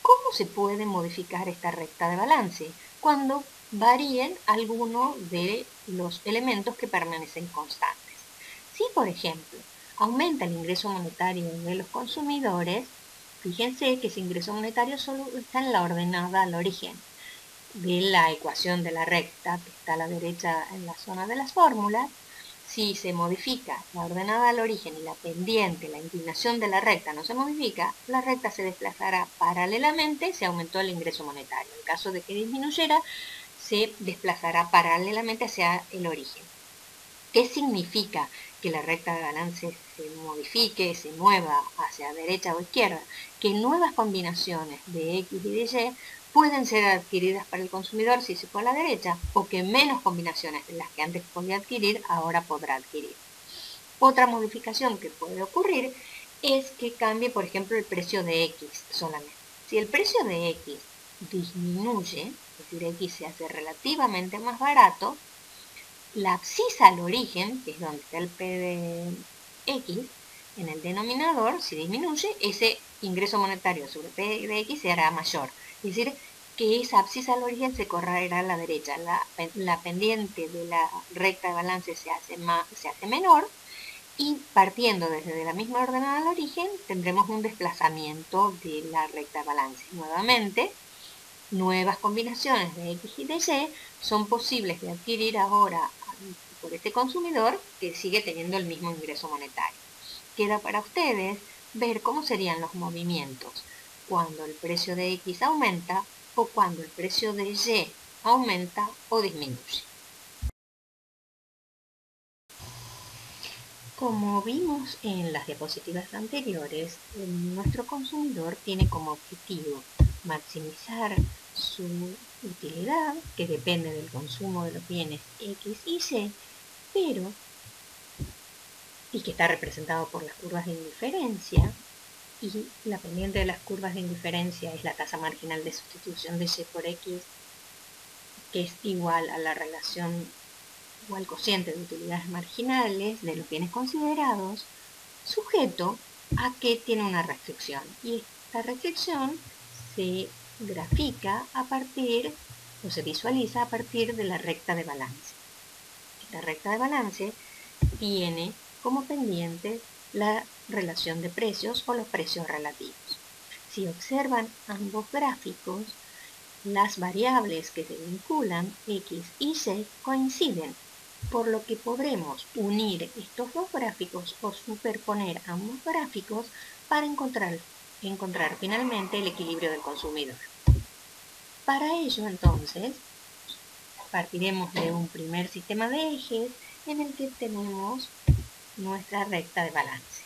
¿Cómo se puede modificar esta recta de balance? Cuando varíen algunos de los elementos que permanecen constantes. Si, por ejemplo, aumenta el ingreso monetario de los consumidores, fíjense que ese ingreso monetario solo está en la ordenada al origen de la ecuación de la recta que está a la derecha en la zona de las fórmulas. Si se modifica la ordenada al origen y la pendiente, la inclinación de la recta no se modifica, la recta se desplazará paralelamente si aumentó el ingreso monetario. En caso de que disminuyera, se desplazará paralelamente hacia el origen. ¿Qué significa que la recta de balance se modifique, se mueva hacia derecha o izquierda? Que nuevas combinaciones de X y de Y pueden ser adquiridas para el consumidor si se fue a la derecha, o que menos combinaciones de las que antes podía adquirir ahora podrá adquirir. Otra modificación que puede ocurrir es que cambie, por ejemplo, el precio de X solamente. Si el precio de X disminuye, es decir, X se hace relativamente más barato, la abscisa al origen, que es donde está el P de X, en el denominador, si disminuye, ese ingreso monetario sobre P de X será mayor. Es decir, que esa abscisa al origen se correrá a la derecha. La pendiente de la recta de balance se hace menor y partiendo desde la misma ordenada al origen tendremos un desplazamiento de la recta de balance. Nuevamente, nuevas combinaciones de X y de Y son posibles de adquirir ahora por este consumidor que sigue teniendo el mismo ingreso monetario. Queda para ustedes ver cómo serían los movimientos cuando el precio de X aumenta o cuando el precio de Y aumenta o disminuye. Como vimos en las diapositivas anteriores, nuestro consumidor tiene como objetivo maximizar su utilidad, que depende del consumo de los bienes X y Y, y que está representado por las curvas de indiferencia, y la pendiente de las curvas de indiferencia es la tasa marginal de sustitución de Y por X, que es igual a la relación o al cociente de utilidades marginales de los bienes considerados, sujeto a que tiene una restricción. Y esta restricción se grafica a partir, o se visualiza a partir de la recta de balance. Esta recta de balance tiene como pendiente la relación de precios o los precios relativos. Si observan ambos gráficos, las variables que se vinculan, X y Y, coinciden, por lo que podremos unir estos dos gráficos o superponer ambos gráficos para encontrar finalmente el equilibrio del consumidor. Para ello, entonces, partiremos de un primer sistema de ejes en el que tenemos nuestra recta de balance.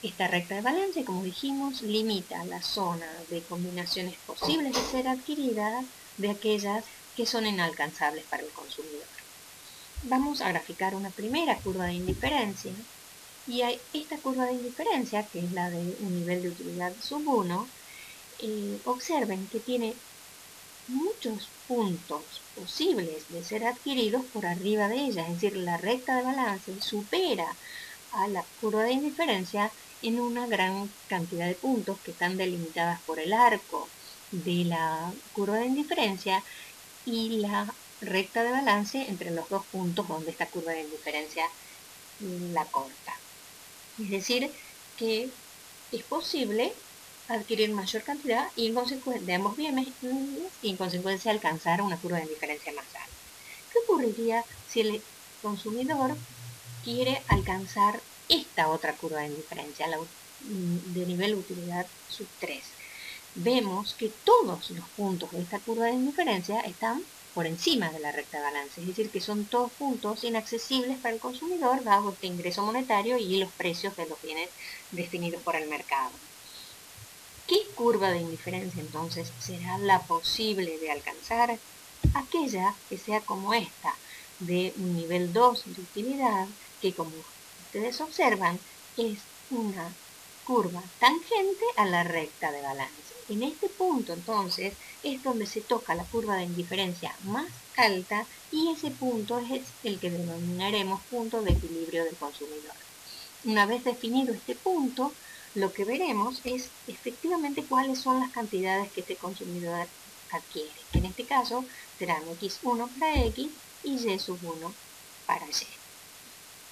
Esta recta de balance, como dijimos, limita la zona de combinaciones posibles de ser adquiridas de aquellas que son inalcanzables para el consumidor. Vamos a graficar una primera curva de indiferencia y esta curva de indiferencia, que es la de un nivel de utilidad sub 1, observen que tiene muchos puntos posibles de ser adquiridos por arriba de ella, es decir, la recta de balance supera a la curva de indiferencia en una gran cantidad de puntos que están delimitadas por el arco de la curva de indiferencia y la recta de balance entre los dos puntos donde esta curva de indiferencia la corta. Es decir, que es posible adquirir mayor cantidad y de ambos bienes y en consecuencia alcanzar una curva de indiferencia más alta. ¿Qué ocurriría si el consumidor quiere alcanzar esta otra curva de indiferencia, de nivel utilidad sub 3? Vemos que todos los puntos de esta curva de indiferencia están por encima de la recta de balance, es decir, que son todos puntos inaccesibles para el consumidor dado este ingreso monetario y los precios de los bienes definidos por el mercado. ¿Qué curva de indiferencia entonces será la posible de alcanzar? Aquella que sea como esta, de un nivel 2 de utilidad, que como ustedes observan es una curva tangente a la recta de balance. En este punto entonces es donde se toca la curva de indiferencia más alta y ese punto es el que denominaremos punto de equilibrio del consumidor. Una vez definido este punto, lo que veremos es efectivamente cuáles son las cantidades que este consumidor adquiere, que en este caso serán x1 para x y y sub 1 para y.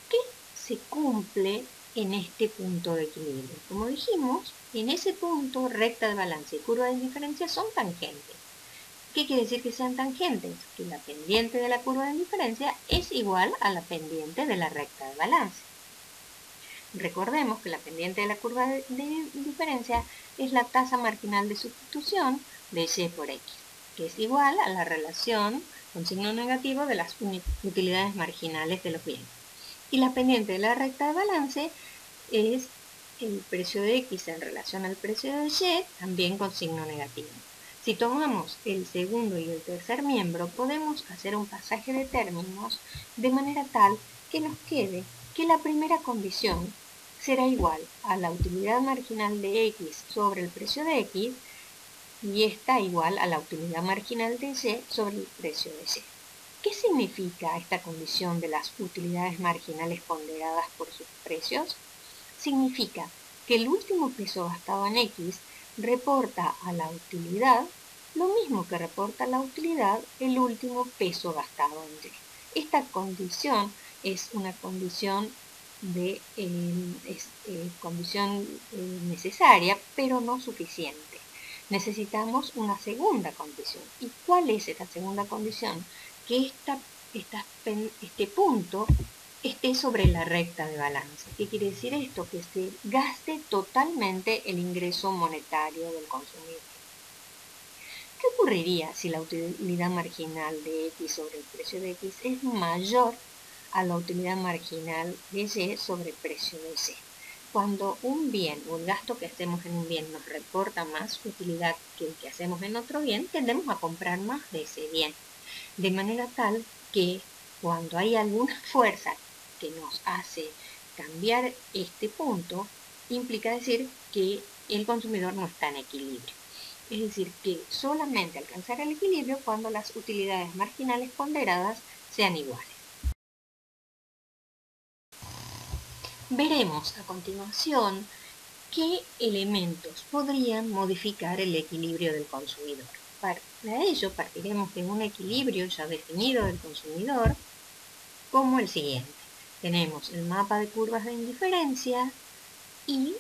¿Qué se cumple en este punto de equilibrio? Como dijimos, en ese punto recta de balance y curva de indiferencia son tangentes. ¿Qué quiere decir que sean tangentes? Que la pendiente de la curva de indiferencia es igual a la pendiente de la recta de balance. Recordemos que la pendiente de la curva de diferencia es la tasa marginal de sustitución de y por x, que es igual a la relación con signo negativo de las utilidades marginales de los bienes. Y la pendiente de la recta de balance es el precio de x en relación al precio de y, también con signo negativo. Si tomamos el segundo y el tercer miembro, podemos hacer un pasaje de términos de manera tal que nos quede que la primera condición será igual a la utilidad marginal de x sobre el precio de x y esta igual a la utilidad marginal de y sobre el precio de y. ¿Qué significa esta condición de las utilidades marginales ponderadas por sus precios? Significa que el último peso gastado en x reporta a la utilidad lo mismo que reporta a la utilidad el último peso gastado en y. Esta condición es una condición necesaria, pero no suficiente. Necesitamos una segunda condición. ¿Y cuál es esta segunda condición? Que este punto esté sobre la recta de balance. ¿Qué quiere decir esto? Que se gaste totalmente el ingreso monetario del consumidor. ¿Qué ocurriría si la utilidad marginal de x sobre el precio de x es mayor a la utilidad marginal de y sobre el precio de y? Cuando un bien o el gasto que hacemos en un bien nos reporta más utilidad que el que hacemos en otro bien, tendemos a comprar más de ese bien. De manera tal que cuando hay alguna fuerza que nos hace cambiar este punto, implica decir que el consumidor no está en equilibrio. Es decir, que solamente alcanzará el equilibrio cuando las utilidades marginales ponderadas sean iguales. Veremos a continuación qué elementos podrían modificar el equilibrio del consumidor. Para ello partiremos de un equilibrio ya definido del consumidor como el siguiente. Tenemos el mapa de curvas de indiferencia y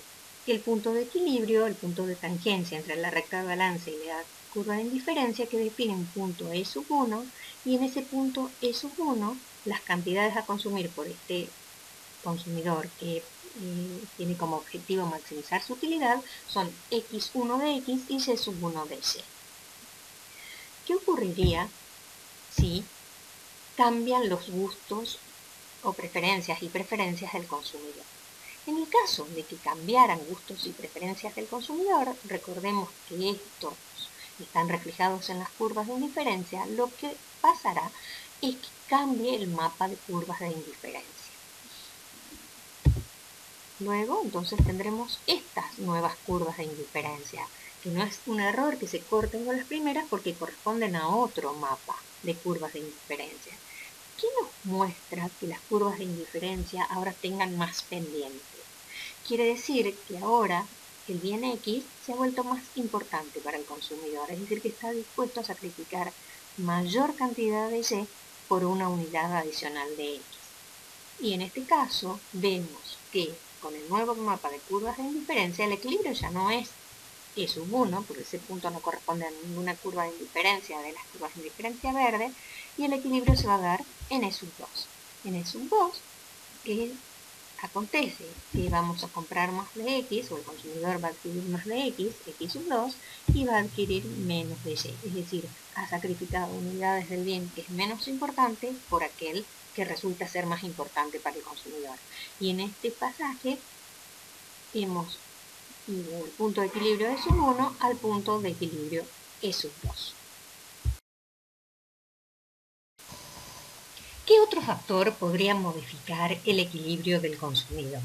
el punto de equilibrio, el punto de tangencia entre la recta de balance y la curva de indiferencia que define un punto E sub 1 y en ese punto E sub 1 las cantidades a consumir por este consumidor que tiene como objetivo maximizar su utilidad son x1 de x y y sub 1 de y. ¿Qué ocurriría si cambian los gustos o preferencias y preferencias del consumidor? En el caso de que cambiaran gustos y preferencias del consumidor, recordemos que estos están reflejados en las curvas de indiferencia, lo que pasará es que cambie el mapa de curvas de indiferencia. Luego, entonces, tendremos estas nuevas curvas de indiferencia que no es un error que se corten con las primeras porque corresponden a otro mapa de curvas de indiferencia. ¿Qué nos muestra que las curvas de indiferencia ahora tengan más pendiente? Quiere decir que ahora el bien X se ha vuelto más importante para el consumidor, es decir, que está dispuesto a sacrificar mayor cantidad de Y por una unidad adicional de X. Y en este caso vemos que con el nuevo mapa de curvas de indiferencia el equilibrio ya no es E sub 1, porque ese punto no corresponde a ninguna curva de indiferencia de las curvas de indiferencia verde, y el equilibrio se va a dar en E sub 2. En E sub 2, que acontece que vamos a comprar más de X, o el consumidor va a adquirir más de X sub 2, y va a adquirir menos de Y. Es decir, ha sacrificado unidades del bien que es menos importante por aquel que resulta ser más importante para el consumidor. Y en este pasaje hemos ido del punto de equilibrio E sub 1 al punto de equilibrio E sub 2. ¿Qué otro factor podría modificar el equilibrio del consumidor?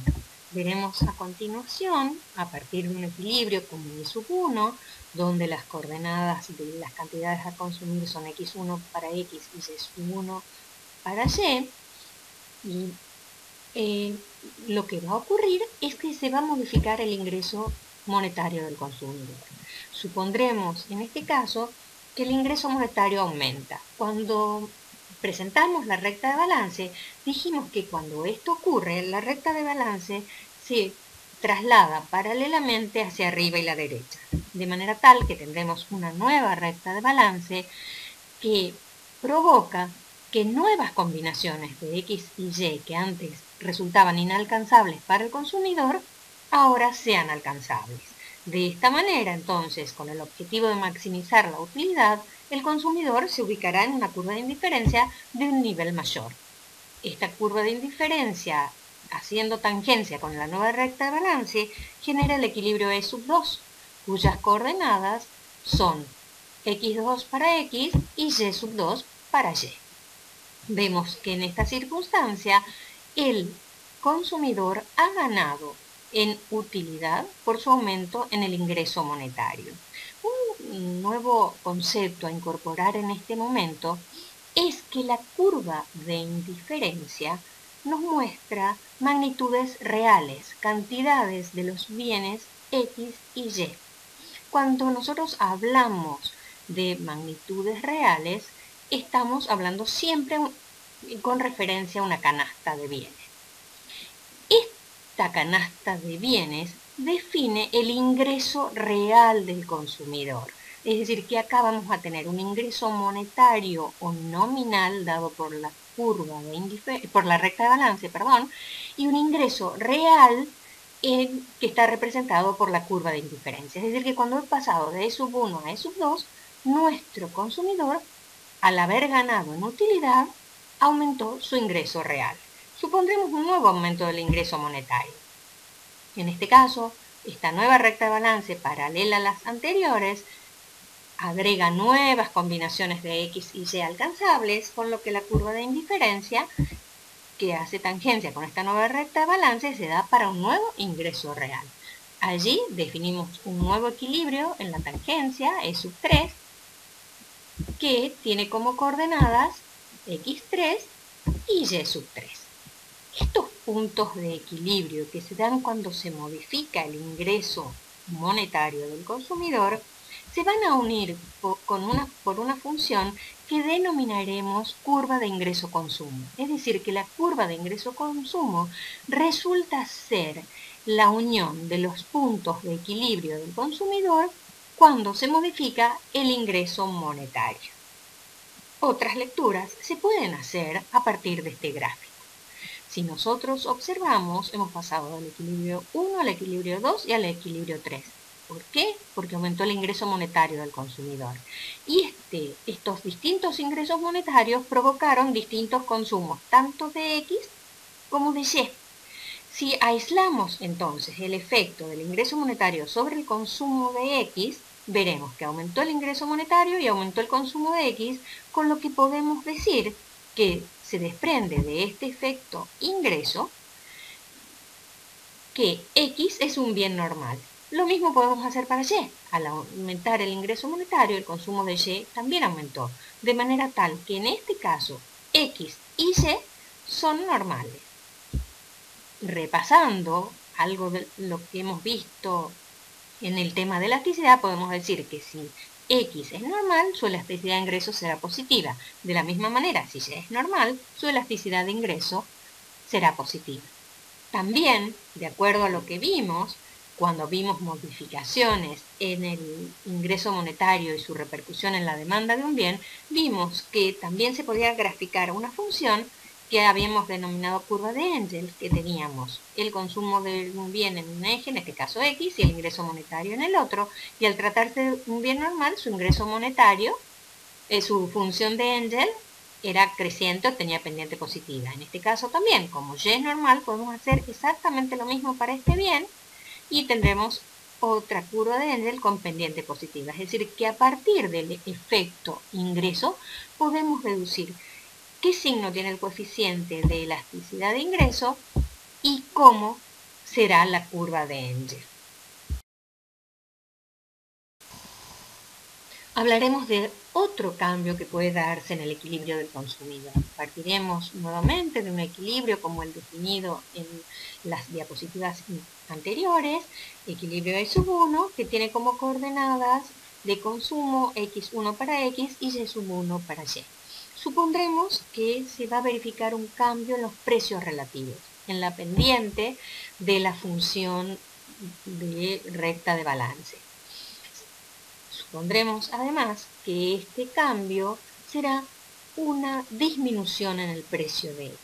Veremos a continuación, a partir de un equilibrio como E sub 1, donde las coordenadas de las cantidades a consumir son X1 para X y Y sub 1 para Y, lo que va a ocurrir es que se va a modificar el ingreso monetario del consumidor. Supondremos en este caso que el ingreso monetario aumenta. Cuando presentamos la recta de balance, dijimos que cuando esto ocurre, la recta de balance se traslada paralelamente hacia arriba y la derecha, de manera tal que tendremos una nueva recta de balance que provoca que nuevas combinaciones de X y Y que antes resultaban inalcanzables para el consumidor, ahora sean alcanzables. De esta manera, entonces, con el objetivo de maximizar la utilidad, el consumidor se ubicará en una curva de indiferencia de un nivel mayor. Esta curva de indiferencia, haciendo tangencia con la nueva recta de balance, genera el equilibrio E sub 2, cuyas coordenadas son X2 para X y Y sub 2 para Y. Vemos que en esta circunstancia el consumidor ha ganado en utilidad por su aumento en el ingreso monetario. Un nuevo concepto a incorporar en este momento es que la curva de indiferencia nos muestra magnitudes reales, cantidades de los bienes X y Y. Cuando nosotros hablamos de magnitudes reales, estamos hablando siempre con referencia a una canasta de bienes. Esta canasta de bienes define el ingreso real del consumidor. Es decir, que acá vamos a tener un ingreso monetario o nominal dado por la curva por la recta de balance, y un ingreso real que está representado por la curva de indiferencia. Es decir, que cuando he pasado de E sub 1 a E sub 2, nuestro consumidor, al haber ganado en utilidad, aumentó su ingreso real. Supondremos un nuevo aumento del ingreso monetario. En este caso, esta nueva recta de balance, paralela a las anteriores, agrega nuevas combinaciones de X y Y alcanzables, con lo que la curva de indiferencia que hace tangencia con esta nueva recta de balance se da para un nuevo ingreso real. Allí definimos un nuevo equilibrio en la tangencia, E sub 3, que tiene como coordenadas X3 y Y sub 3. Estos puntos de equilibrio que se dan cuando se modifica el ingreso monetario del consumidor se van a unir por una función que denominaremos curva de ingreso-consumo. Es decir, que la curva de ingreso-consumo resulta ser la unión de los puntos de equilibrio del consumidor cuando se modifica el ingreso monetario. Otras lecturas se pueden hacer a partir de este gráfico. Si nosotros observamos, hemos pasado del equilibrio 1 al equilibrio 2 y al equilibrio 3. ¿Por qué? Porque aumentó el ingreso monetario del consumidor. Y estos distintos ingresos monetarios provocaron distintos consumos, tanto de X como de Y. Si aislamos entonces el efecto del ingreso monetario sobre el consumo de X, veremos que aumentó el ingreso monetario y aumentó el consumo de X, con lo que podemos decir que se desprende de este efecto ingreso que X es un bien normal. Lo mismo podemos hacer para Y. Al aumentar el ingreso monetario, el consumo de Y también aumentó, de manera tal que en este caso X y Y son normales. Repasando algo de lo que hemos visto en el tema de elasticidad, podemos decir que si X es normal, su elasticidad de ingreso será positiva. De la misma manera, si Y es normal, su elasticidad de ingreso será positiva. También, de acuerdo a lo que vimos, cuando vimos modificaciones en el ingreso monetario y su repercusión en la demanda de un bien, vimos que también se podía graficar una función que habíamos denominado curva de Engel, que teníamos el consumo de un bien en un eje, en este caso X, y el ingreso monetario en el otro, y al tratarse de un bien normal, su ingreso monetario, su función de Engel era creciente o tenía pendiente positiva. En este caso también, como Y es normal, podemos hacer exactamente lo mismo para este bien y tendremos otra curva de Engel con pendiente positiva. Es decir, que a partir del efecto ingreso podemos deducir qué signo tiene el coeficiente de elasticidad de ingreso y cómo será la curva de Engel. Hablaremos de otro cambio que puede darse en el equilibrio del consumidor. Partiremos nuevamente de un equilibrio como el definido en las diapositivas anteriores, equilibrio de sub 1, que tiene como coordenadas de consumo x1 para x y y sub 1 para y. Supondremos que se va a verificar un cambio en los precios relativos, en la pendiente de la función de recta de balance. Supondremos además que este cambio será una disminución en el precio de X.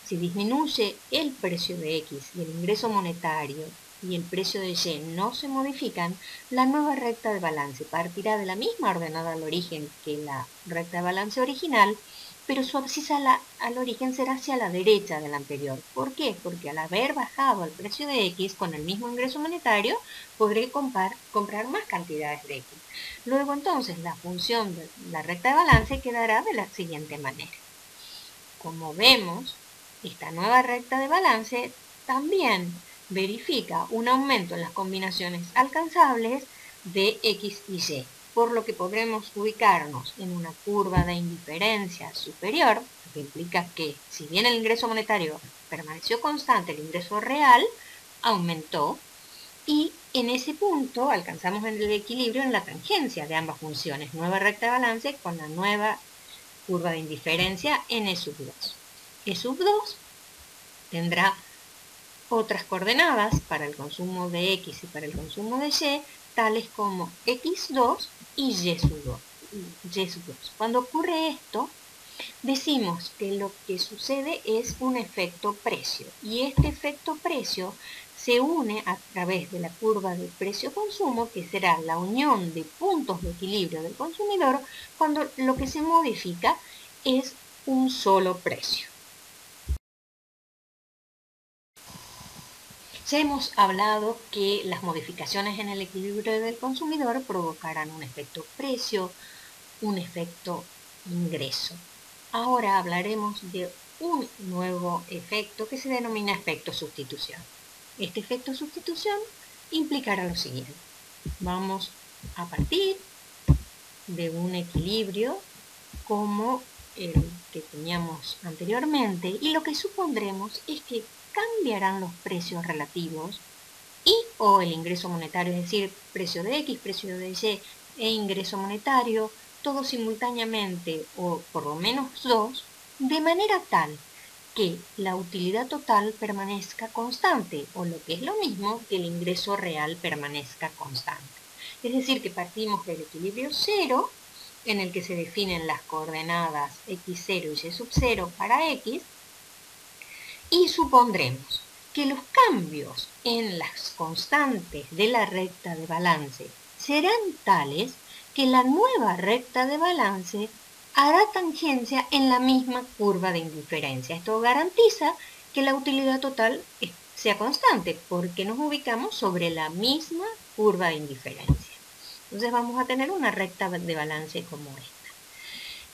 Si disminuye el precio de X y el ingreso monetario y el precio de Y no se modifican, la nueva recta de balance partirá de la misma ordenada al origen que la recta de balance original, pero su abscisa al origen será hacia la derecha de la anterior. ¿Por qué? Porque al haber bajado el precio de X con el mismo ingreso monetario, podré comprar más cantidades de X. Luego entonces la función de la recta de balance quedará de la siguiente manera. Como vemos, esta nueva recta de balance también verifica un aumento en las combinaciones alcanzables de X y Y, por lo que podremos ubicarnos en una curva de indiferencia superior, lo que implica que si bien el ingreso monetario permaneció constante, el ingreso real aumentó y en ese punto alcanzamos el equilibrio en la tangencia de ambas funciones, nueva recta de balance con la nueva curva de indiferencia en E sub 2. E sub 2 tendrá otras coordenadas para el consumo de X y para el consumo de Y, tales como X2 y Y sub 2. Cuando ocurre esto, decimos que lo que sucede es un efecto precio y este efecto precio se une a través de la curva de precio-consumo, que será la unión de puntos de equilibrio del consumidor cuando lo que se modifica es un solo precio. Ya hemos hablado que las modificaciones en el equilibrio del consumidor provocarán un efecto precio, un efecto ingreso. Ahora hablaremos de un nuevo efecto que se denomina efecto sustitución. Este efecto sustitución implicará lo siguiente. Vamos a partir de un equilibrio como el que teníamos anteriormente y lo que supondremos es que cambiarán los precios relativos y o el ingreso monetario, es decir, precio de X, precio de Y e ingreso monetario, todos simultáneamente o por lo menos dos, de manera tal que la utilidad total permanezca constante o lo que es lo mismo que el ingreso real permanezca constante. Es decir, que partimos del equilibrio cero en el que se definen las coordenadas x0 y y sub 0 para x y supondremos que los cambios en las constantes de la recta de balance serán tales que la nueva recta de balance hará tangencia en la misma curva de indiferencia. Esto garantiza que la utilidad total sea constante porque nos ubicamos sobre la misma curva de indiferencia. Entonces vamos a tener una recta de balance como esta.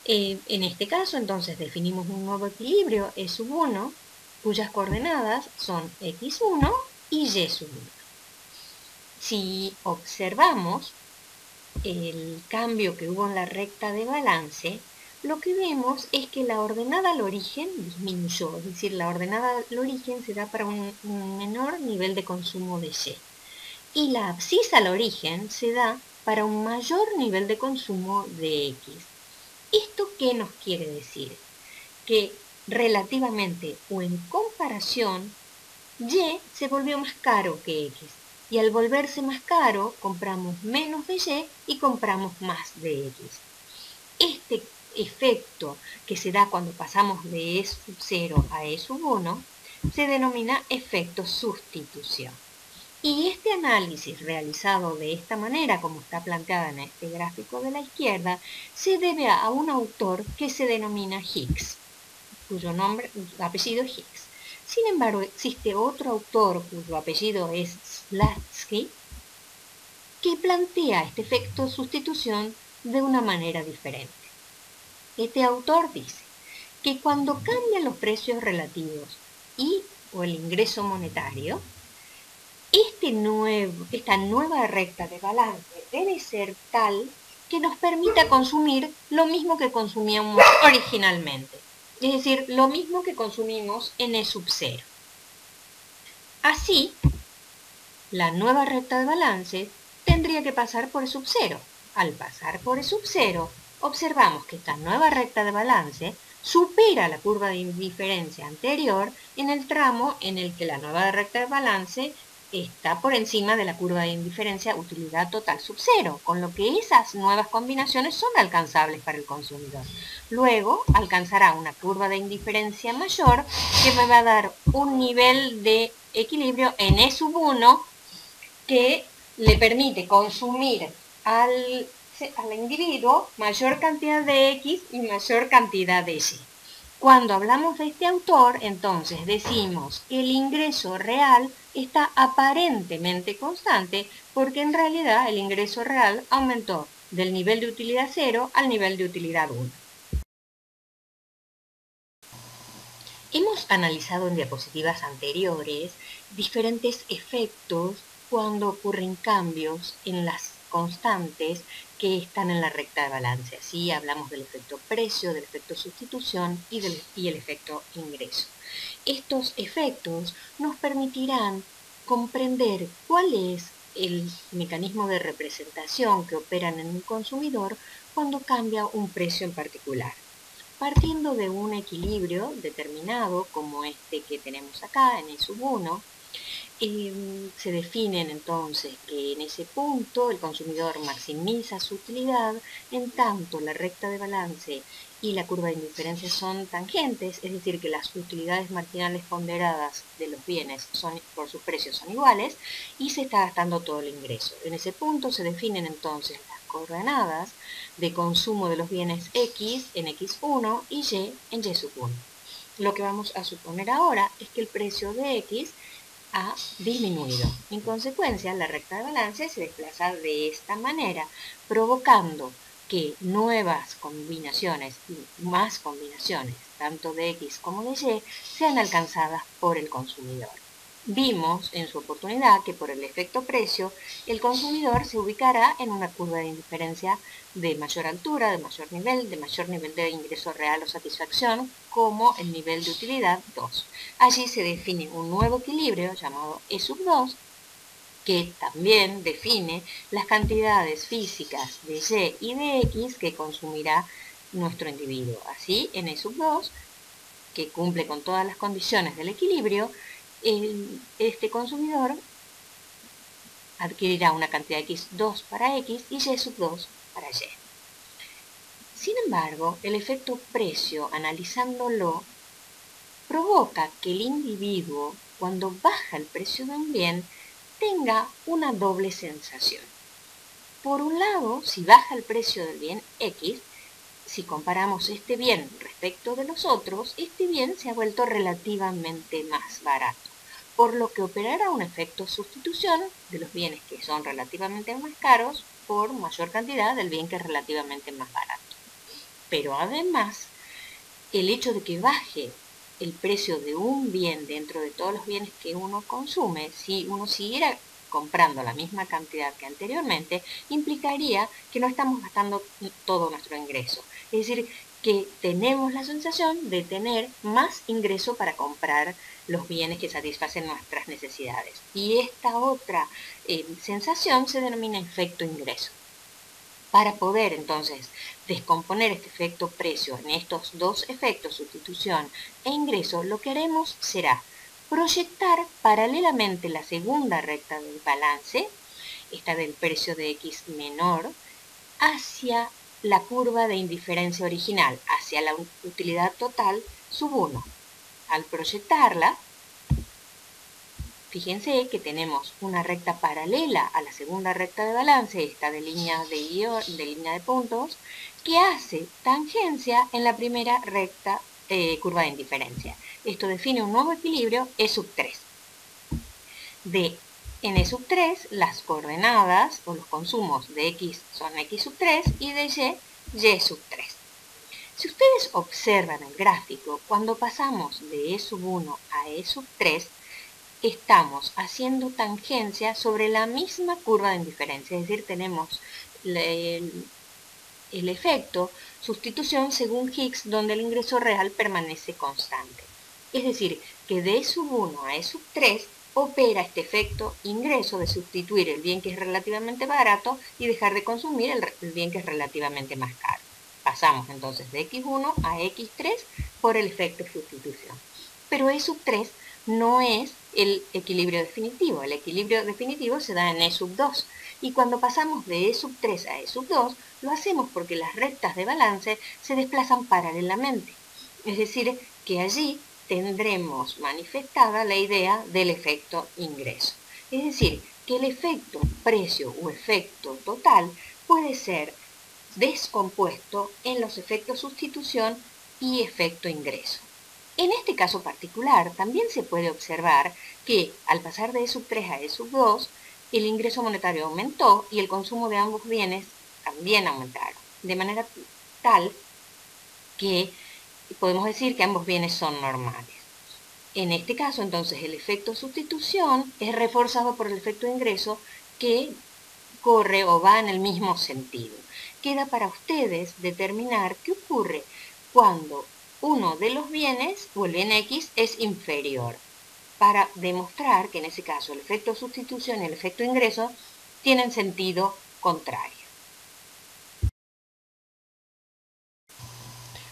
En este caso, entonces, definimos un nuevo equilibrio E sub 1, cuyas coordenadas son x1 y y sub 1. Si observamos el cambio que hubo en la recta de balance, lo que vemos es que la ordenada al origen disminuyó, es decir, la ordenada al origen se da para un menor nivel de consumo de Y. Y la abscisa al origen se da para un mayor nivel de consumo de X. ¿Esto qué nos quiere decir? Que relativamente o en comparación, Y se volvió más caro que X. Y al volverse más caro, compramos menos de Y y compramos más de X. Este efecto que se da cuando pasamos de E sub 0 a E sub 1 se denomina efecto sustitución. Y este análisis realizado de esta manera, como está planteada en este gráfico de la izquierda, se debe a un autor que se denomina Hicks, cuyo apellido es Hicks. Sin embargo, existe otro autor cuyo apellido es Slatsky, que plantea este efecto sustitución de una manera diferente. Este autor dice que cuando cambian los precios relativos y o el ingreso monetario, esta nueva recta de balance debe ser tal que nos permita consumir lo mismo que consumíamos originalmente, es decir, lo mismo que consumimos en E sub 0. Así, la nueva recta de balance tendría que pasar por E sub 0. Al pasar por E sub 0, observamos que esta nueva recta de balance supera la curva de indiferencia anterior en el tramo en el que la nueva recta de balance está por encima de la curva de indiferencia utilidad total sub 0, con lo que esas nuevas combinaciones son alcanzables para el consumidor. Luego alcanzará una curva de indiferencia mayor que me va a dar un nivel de equilibrio en E sub 1 que le permite consumir al individuo mayor cantidad de X y mayor cantidad de Y. Cuando hablamos de este autor, entonces decimos que el ingreso real está aparentemente constante porque en realidad el ingreso real aumentó del nivel de utilidad 0 al nivel de utilidad 1. Hemos analizado en diapositivas anteriores diferentes efectos cuando ocurren cambios en las constantes que están en la recta de balance. Así hablamos del efecto precio, del efecto sustitución y el efecto ingreso. Estos efectos nos permitirán comprender cuál es el mecanismo de representación que operan en el consumidor cuando cambia un precio en particular. Partiendo de un equilibrio determinado como este que tenemos acá en E sub 1, se definen entonces que en ese punto el consumidor maximiza su utilidad, en tanto la recta de balance y la curva de indiferencia son tangentes, es decir, que las utilidades marginales ponderadas de los bienes por sus precios son iguales y se está gastando todo el ingreso. En ese punto se definen entonces las coordenadas de consumo de los bienes X en X1 y Y en Y sub 1. Lo que vamos a suponer ahora es que el precio de X ha disminuido. En consecuencia, la recta de balance se desplaza de esta manera, provocando que nuevas combinaciones y más combinaciones, tanto de X como de Y, sean alcanzadas por el consumidor. Vimos en su oportunidad que por el efecto precio, el consumidor se ubicará en una curva de indiferencia de mayor altura, de mayor nivel de ingreso real o satisfacción, como el nivel de utilidad 2. Allí se define un nuevo equilibrio llamado E sub 2, que también define las cantidades físicas de Y y de X que consumirá nuestro individuo. Así, en E sub 2, que cumple con todas las condiciones del equilibrio, este consumidor adquirirá una cantidad X2 para X y Y sub 2 para Y. Sin embargo, el efecto precio, analizándolo, provoca que el individuo, cuando baja el precio de un bien, tenga una doble sensación. Por un lado, si baja el precio del bien X, si comparamos este bien respecto de los otros, este bien se ha vuelto relativamente más barato, por lo que operará un efecto sustitución de los bienes que son relativamente más caros por mayor cantidad del bien que es relativamente más barato. Pero además, el hecho de que baje el precio de un bien dentro de todos los bienes que uno consume, si uno siguiera comprando la misma cantidad que anteriormente, implicaría que no estamos gastando todo nuestro ingreso. Es decir, que tenemos la sensación de tener más ingreso para comprar los bienes que satisfacen nuestras necesidades. Y esta otra sensación se denomina efecto ingreso. Para poder entonces descomponer este efecto precio en estos dos efectos, sustitución e ingreso, lo que haremos será proyectar paralelamente la segunda recta del balance, esta del precio de X menor, hacia la curva de indiferencia original, hacia la utilidad total sub 1. Al proyectarla, fíjense que tenemos una recta paralela a la segunda recta de balance, esta de línea de puntos, que hace tangencia en la primera recta curva de indiferencia. Esto define un nuevo equilibrio E sub 3. En E sub 3, las coordenadas o los consumos de X son X sub 3 y de Y sub 3. Si ustedes observan el gráfico, cuando pasamos de E sub 1 a E sub 3, estamos haciendo tangencia sobre la misma curva de indiferencia, es decir, tenemos el efecto sustitución según Higgs, donde el ingreso real permanece constante. Es decir, que de E sub 1 a E sub 3 opera este efecto ingreso de sustituir el bien que es relativamente barato y dejar de consumir el bien que es relativamente más caro. Pasamos entonces de X1 a X3 por el efecto sustitución. Pero E sub 3 no es el equilibrio definitivo. El equilibrio definitivo se da en E sub 2. Y cuando pasamos de E sub 3 a E sub 2, lo hacemos porque las rectas de balance se desplazan paralelamente. Es decir, que allí tendremos manifestada la idea del efecto ingreso. Es decir, que el efecto precio o efecto total puede ser descompuesto en los efectos sustitución y efecto ingreso. En este caso particular, también se puede observar que al pasar de E sub 3 a E sub 2, el ingreso monetario aumentó y el consumo de ambos bienes también aumentaron, de manera tal que podemos decir que ambos bienes son normales. En este caso, entonces, el efecto sustitución es reforzado por el efecto ingreso que corre o va en el mismo sentido. Queda para ustedes determinar qué ocurre cuando uno de los bienes, o el bien X, es inferior, para demostrar que en ese caso el efecto sustitución y el efecto ingreso tienen sentido contrario.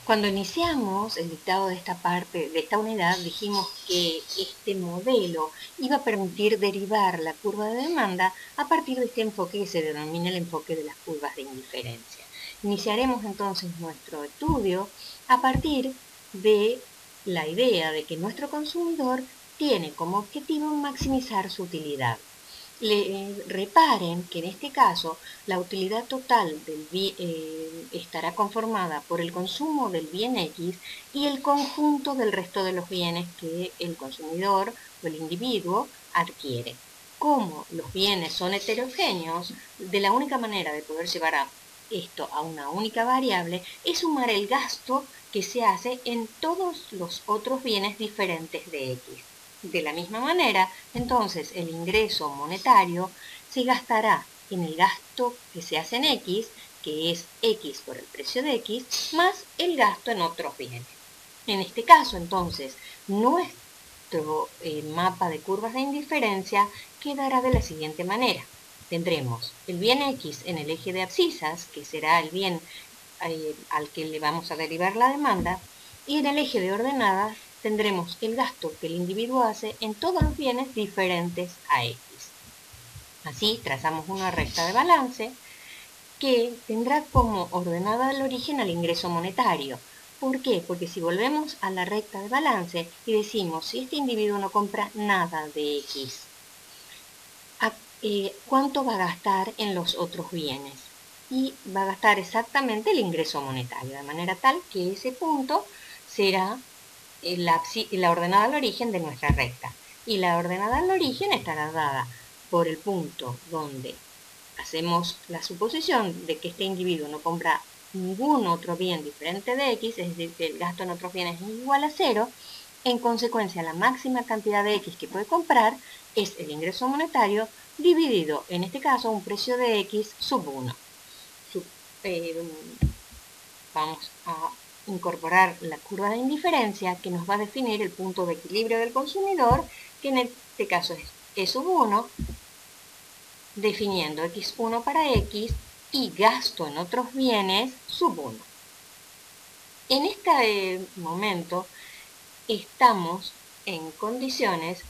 Cuando iniciamos el dictado de esta parte, de esta unidad, dijimos que este modelo iba a permitir derivar la curva de demanda a partir de este enfoque que se denomina el enfoque de las curvas de indiferencia. Iniciaremos entonces nuestro estudio a partir de la idea de que nuestro consumidor tiene como objetivo maximizar su utilidad. Reparen que en este caso la utilidad total estará conformada por el consumo del bien X y el conjunto del resto de los bienes que el consumidor o el individuo adquiere. Como los bienes son heterogéneos, de la única manera de poder llevar esto a una única variable es sumar el gasto que se hace en todos los otros bienes diferentes de X. De la misma manera, entonces, el ingreso monetario se gastará en el gasto que se hace en X, que es X por el precio de X, más el gasto en otros bienes. En este caso, entonces, nuestro mapa de curvas de indiferencia quedará de la siguiente manera. Tendremos el bien X en el eje de abscisas, que será el bien al que le vamos a derivar la demanda, y en el eje de ordenadas tendremos el gasto que el individuo hace en todos los bienes diferentes a X. Así trazamos una recta de balance que tendrá como ordenada al origen al ingreso monetario. ¿Por qué? Porque si volvemos a la recta de balance y decimos, si este individuo no compra nada de X, ¿cuánto va a gastar en los otros bienes? Y va a gastar exactamente el ingreso monetario, de manera tal que ese punto será la ordenada al origen de nuestra recta. Y la ordenada al origen estará dada por el punto donde hacemos la suposición de que este individuo no compra ningún otro bien diferente de X, es decir, que el gasto en otros bienes es igual a 0, En consecuencia, la máxima cantidad de X que puede comprar es el ingreso monetario dividido, en este caso, un precio de X sub 1. Vamos a incorporar la curva de indiferencia que nos va a definir el punto de equilibrio del consumidor, que en este caso es E sub 1, definiendo X1 para X y gasto en otros bienes sub 1. En este momento estamos en condiciones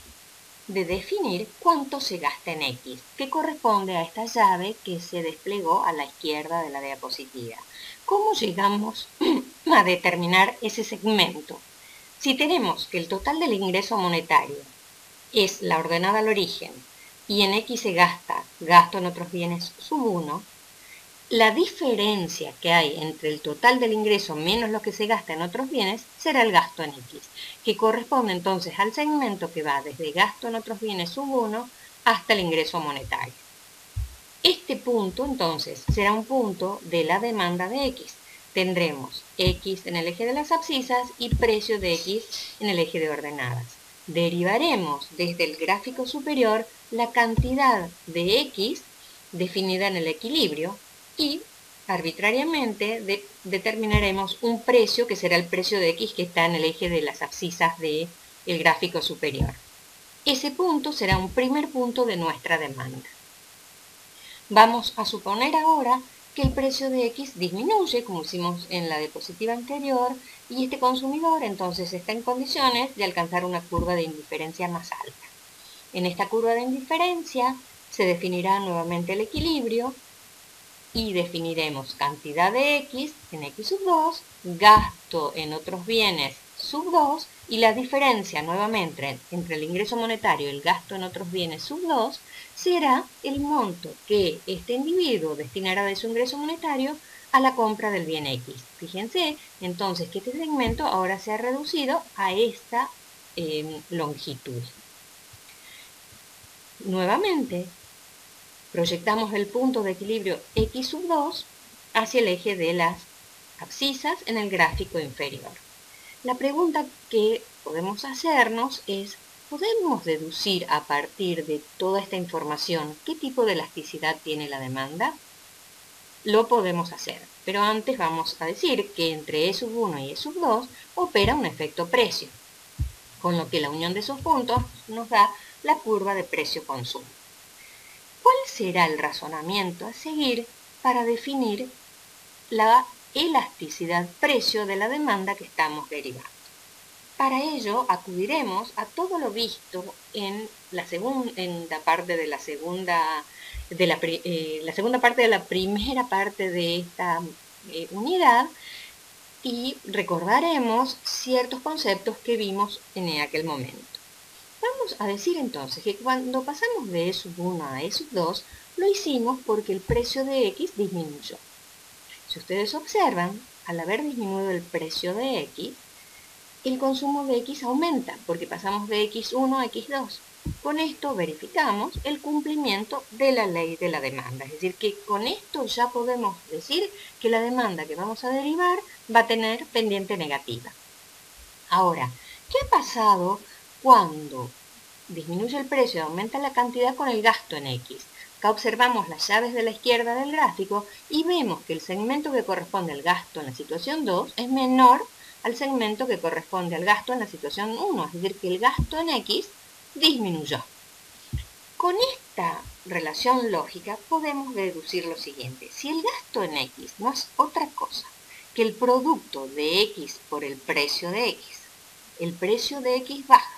de definir cuánto se gasta en X, que corresponde a esta llave que se desplegó a la izquierda de la diapositiva. ¿Cómo llegamos a determinar ese segmento? Si tenemos que el total del ingreso monetario es la ordenada al origen y en X se gasta gasto en otros bienes sub 1, la diferencia que hay entre el total del ingreso menos lo que se gasta en otros bienes será el gasto en X, que corresponde entonces al segmento que va desde gasto en otros bienes sub 1 hasta el ingreso monetario. Este punto entonces será un punto de la demanda de X. Tendremos X en el eje de las abscisas y precio de X en el eje de ordenadas. Derivaremos desde el gráfico superior la cantidad de X definida en el equilibrio y arbitrariamente determinaremos un precio que será el precio de X que está en el eje de las abscisas del gráfico superior. Ese punto será un primer punto de nuestra demanda. Vamos a suponer ahora que el precio de X disminuye, como hicimos en la diapositiva anterior, y este consumidor entonces está en condiciones de alcanzar una curva de indiferencia más alta. En esta curva de indiferencia se definirá nuevamente el equilibrio y definiremos cantidad de X en X sub 2, gasto en otros bienes sub 2 y la diferencia nuevamente entre el ingreso monetario y el gasto en otros bienes sub 2 será el monto que este individuo destinará de su ingreso monetario a la compra del bien X. Fíjense entonces que este segmento ahora se ha reducido a esta longitud. Nuevamente, proyectamos el punto de equilibrio X sub 2 hacia el eje de las abscisas en el gráfico inferior. La pregunta que podemos hacernos es, ¿podemos deducir a partir de toda esta información qué tipo de elasticidad tiene la demanda? Lo podemos hacer, pero antes vamos a decir que entre E sub 1 y E sub 2 opera un efecto precio, con lo que la unión de esos puntos nos da la curva de precio-consumo. ¿Cuál será el razonamiento a seguir para definir la elasticidad precio de la demanda que estamos derivando? Para ello acudiremos a todo lo visto en la segunda parte de la primera parte de esta unidad y recordaremos ciertos conceptos que vimos en aquel momento. Vamos a decir entonces que cuando pasamos de E sub 1 a E sub 2, lo hicimos porque el precio de X disminuyó. Si ustedes observan, al haber disminuido el precio de X, el consumo de X aumenta porque pasamos de X1 a X2. Con esto verificamos el cumplimiento de la ley de la demanda. Es decir, que con esto ya podemos decir que la demanda que vamos a derivar va a tener pendiente negativa. Ahora, ¿qué ha pasado cuando disminuye el precio y aumenta la cantidad con el gasto en X? Acá observamos las llaves de la izquierda del gráfico y vemos que el segmento que corresponde al gasto en la situación 2 es menor al segmento que corresponde al gasto en la situación 1, es decir, que el gasto en X disminuyó. Con esta relación lógica podemos deducir lo siguiente. Si el gasto en X no es otra cosa que el producto de X por el precio de X, el precio de X baja,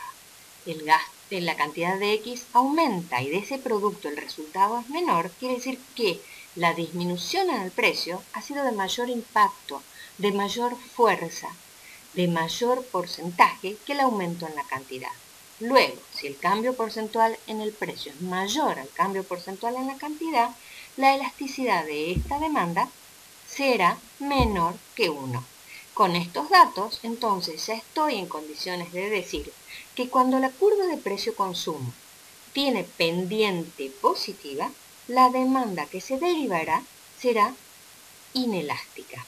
la cantidad de X aumenta y de ese producto el resultado es menor, quiere decir que la disminución en el precio ha sido de mayor impacto, de mayor fuerza, de mayor porcentaje que el aumento en la cantidad. Luego, si el cambio porcentual en el precio es mayor al cambio porcentual en la cantidad, la elasticidad de esta demanda será menor que 1. Con estos datos, entonces, ya estoy en condiciones de decir que cuando la curva de precio-consumo tiene pendiente positiva, la demanda que se derivará será inelástica.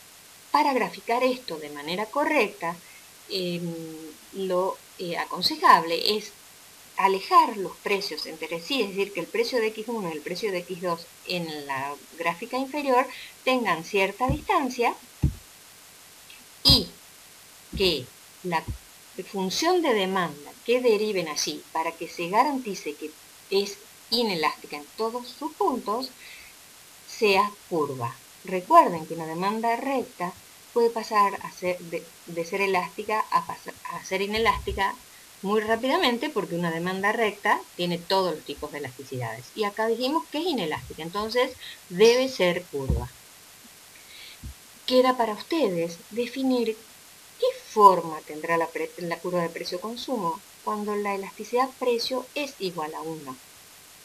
Para graficar esto de manera correcta, lo aconsejable es alejar los precios entre sí, es decir, que el precio de X1 y el precio de X2 en la gráfica inferior tengan cierta distancia y que la función de demanda que deriven allí para que se garantice que es inelástica en todos sus puntos sea curva. Recuerden que una demanda recta puede pasar de ser elástica a ser inelástica muy rápidamente porque una demanda recta tiene todos los tipos de elasticidades. Y acá dijimos que es inelástica, entonces debe ser curva. Queda para ustedes definir qué forma tendrá la curva de precio-consumo cuando la elasticidad precio es igual a 1.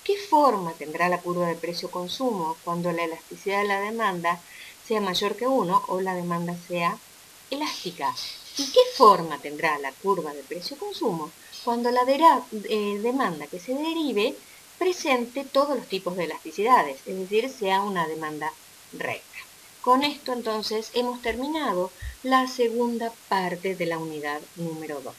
¿Qué forma tendrá la curva de precio-consumo cuando la elasticidad de la demanda sea mayor que 1 o la demanda sea elástica? ¿Y qué forma tendrá la curva de precio-consumo cuando la demanda que se derive presente todos los tipos de elasticidades, es decir, sea una demanda recta? Con esto entonces hemos terminado la segunda parte de la unidad número 2.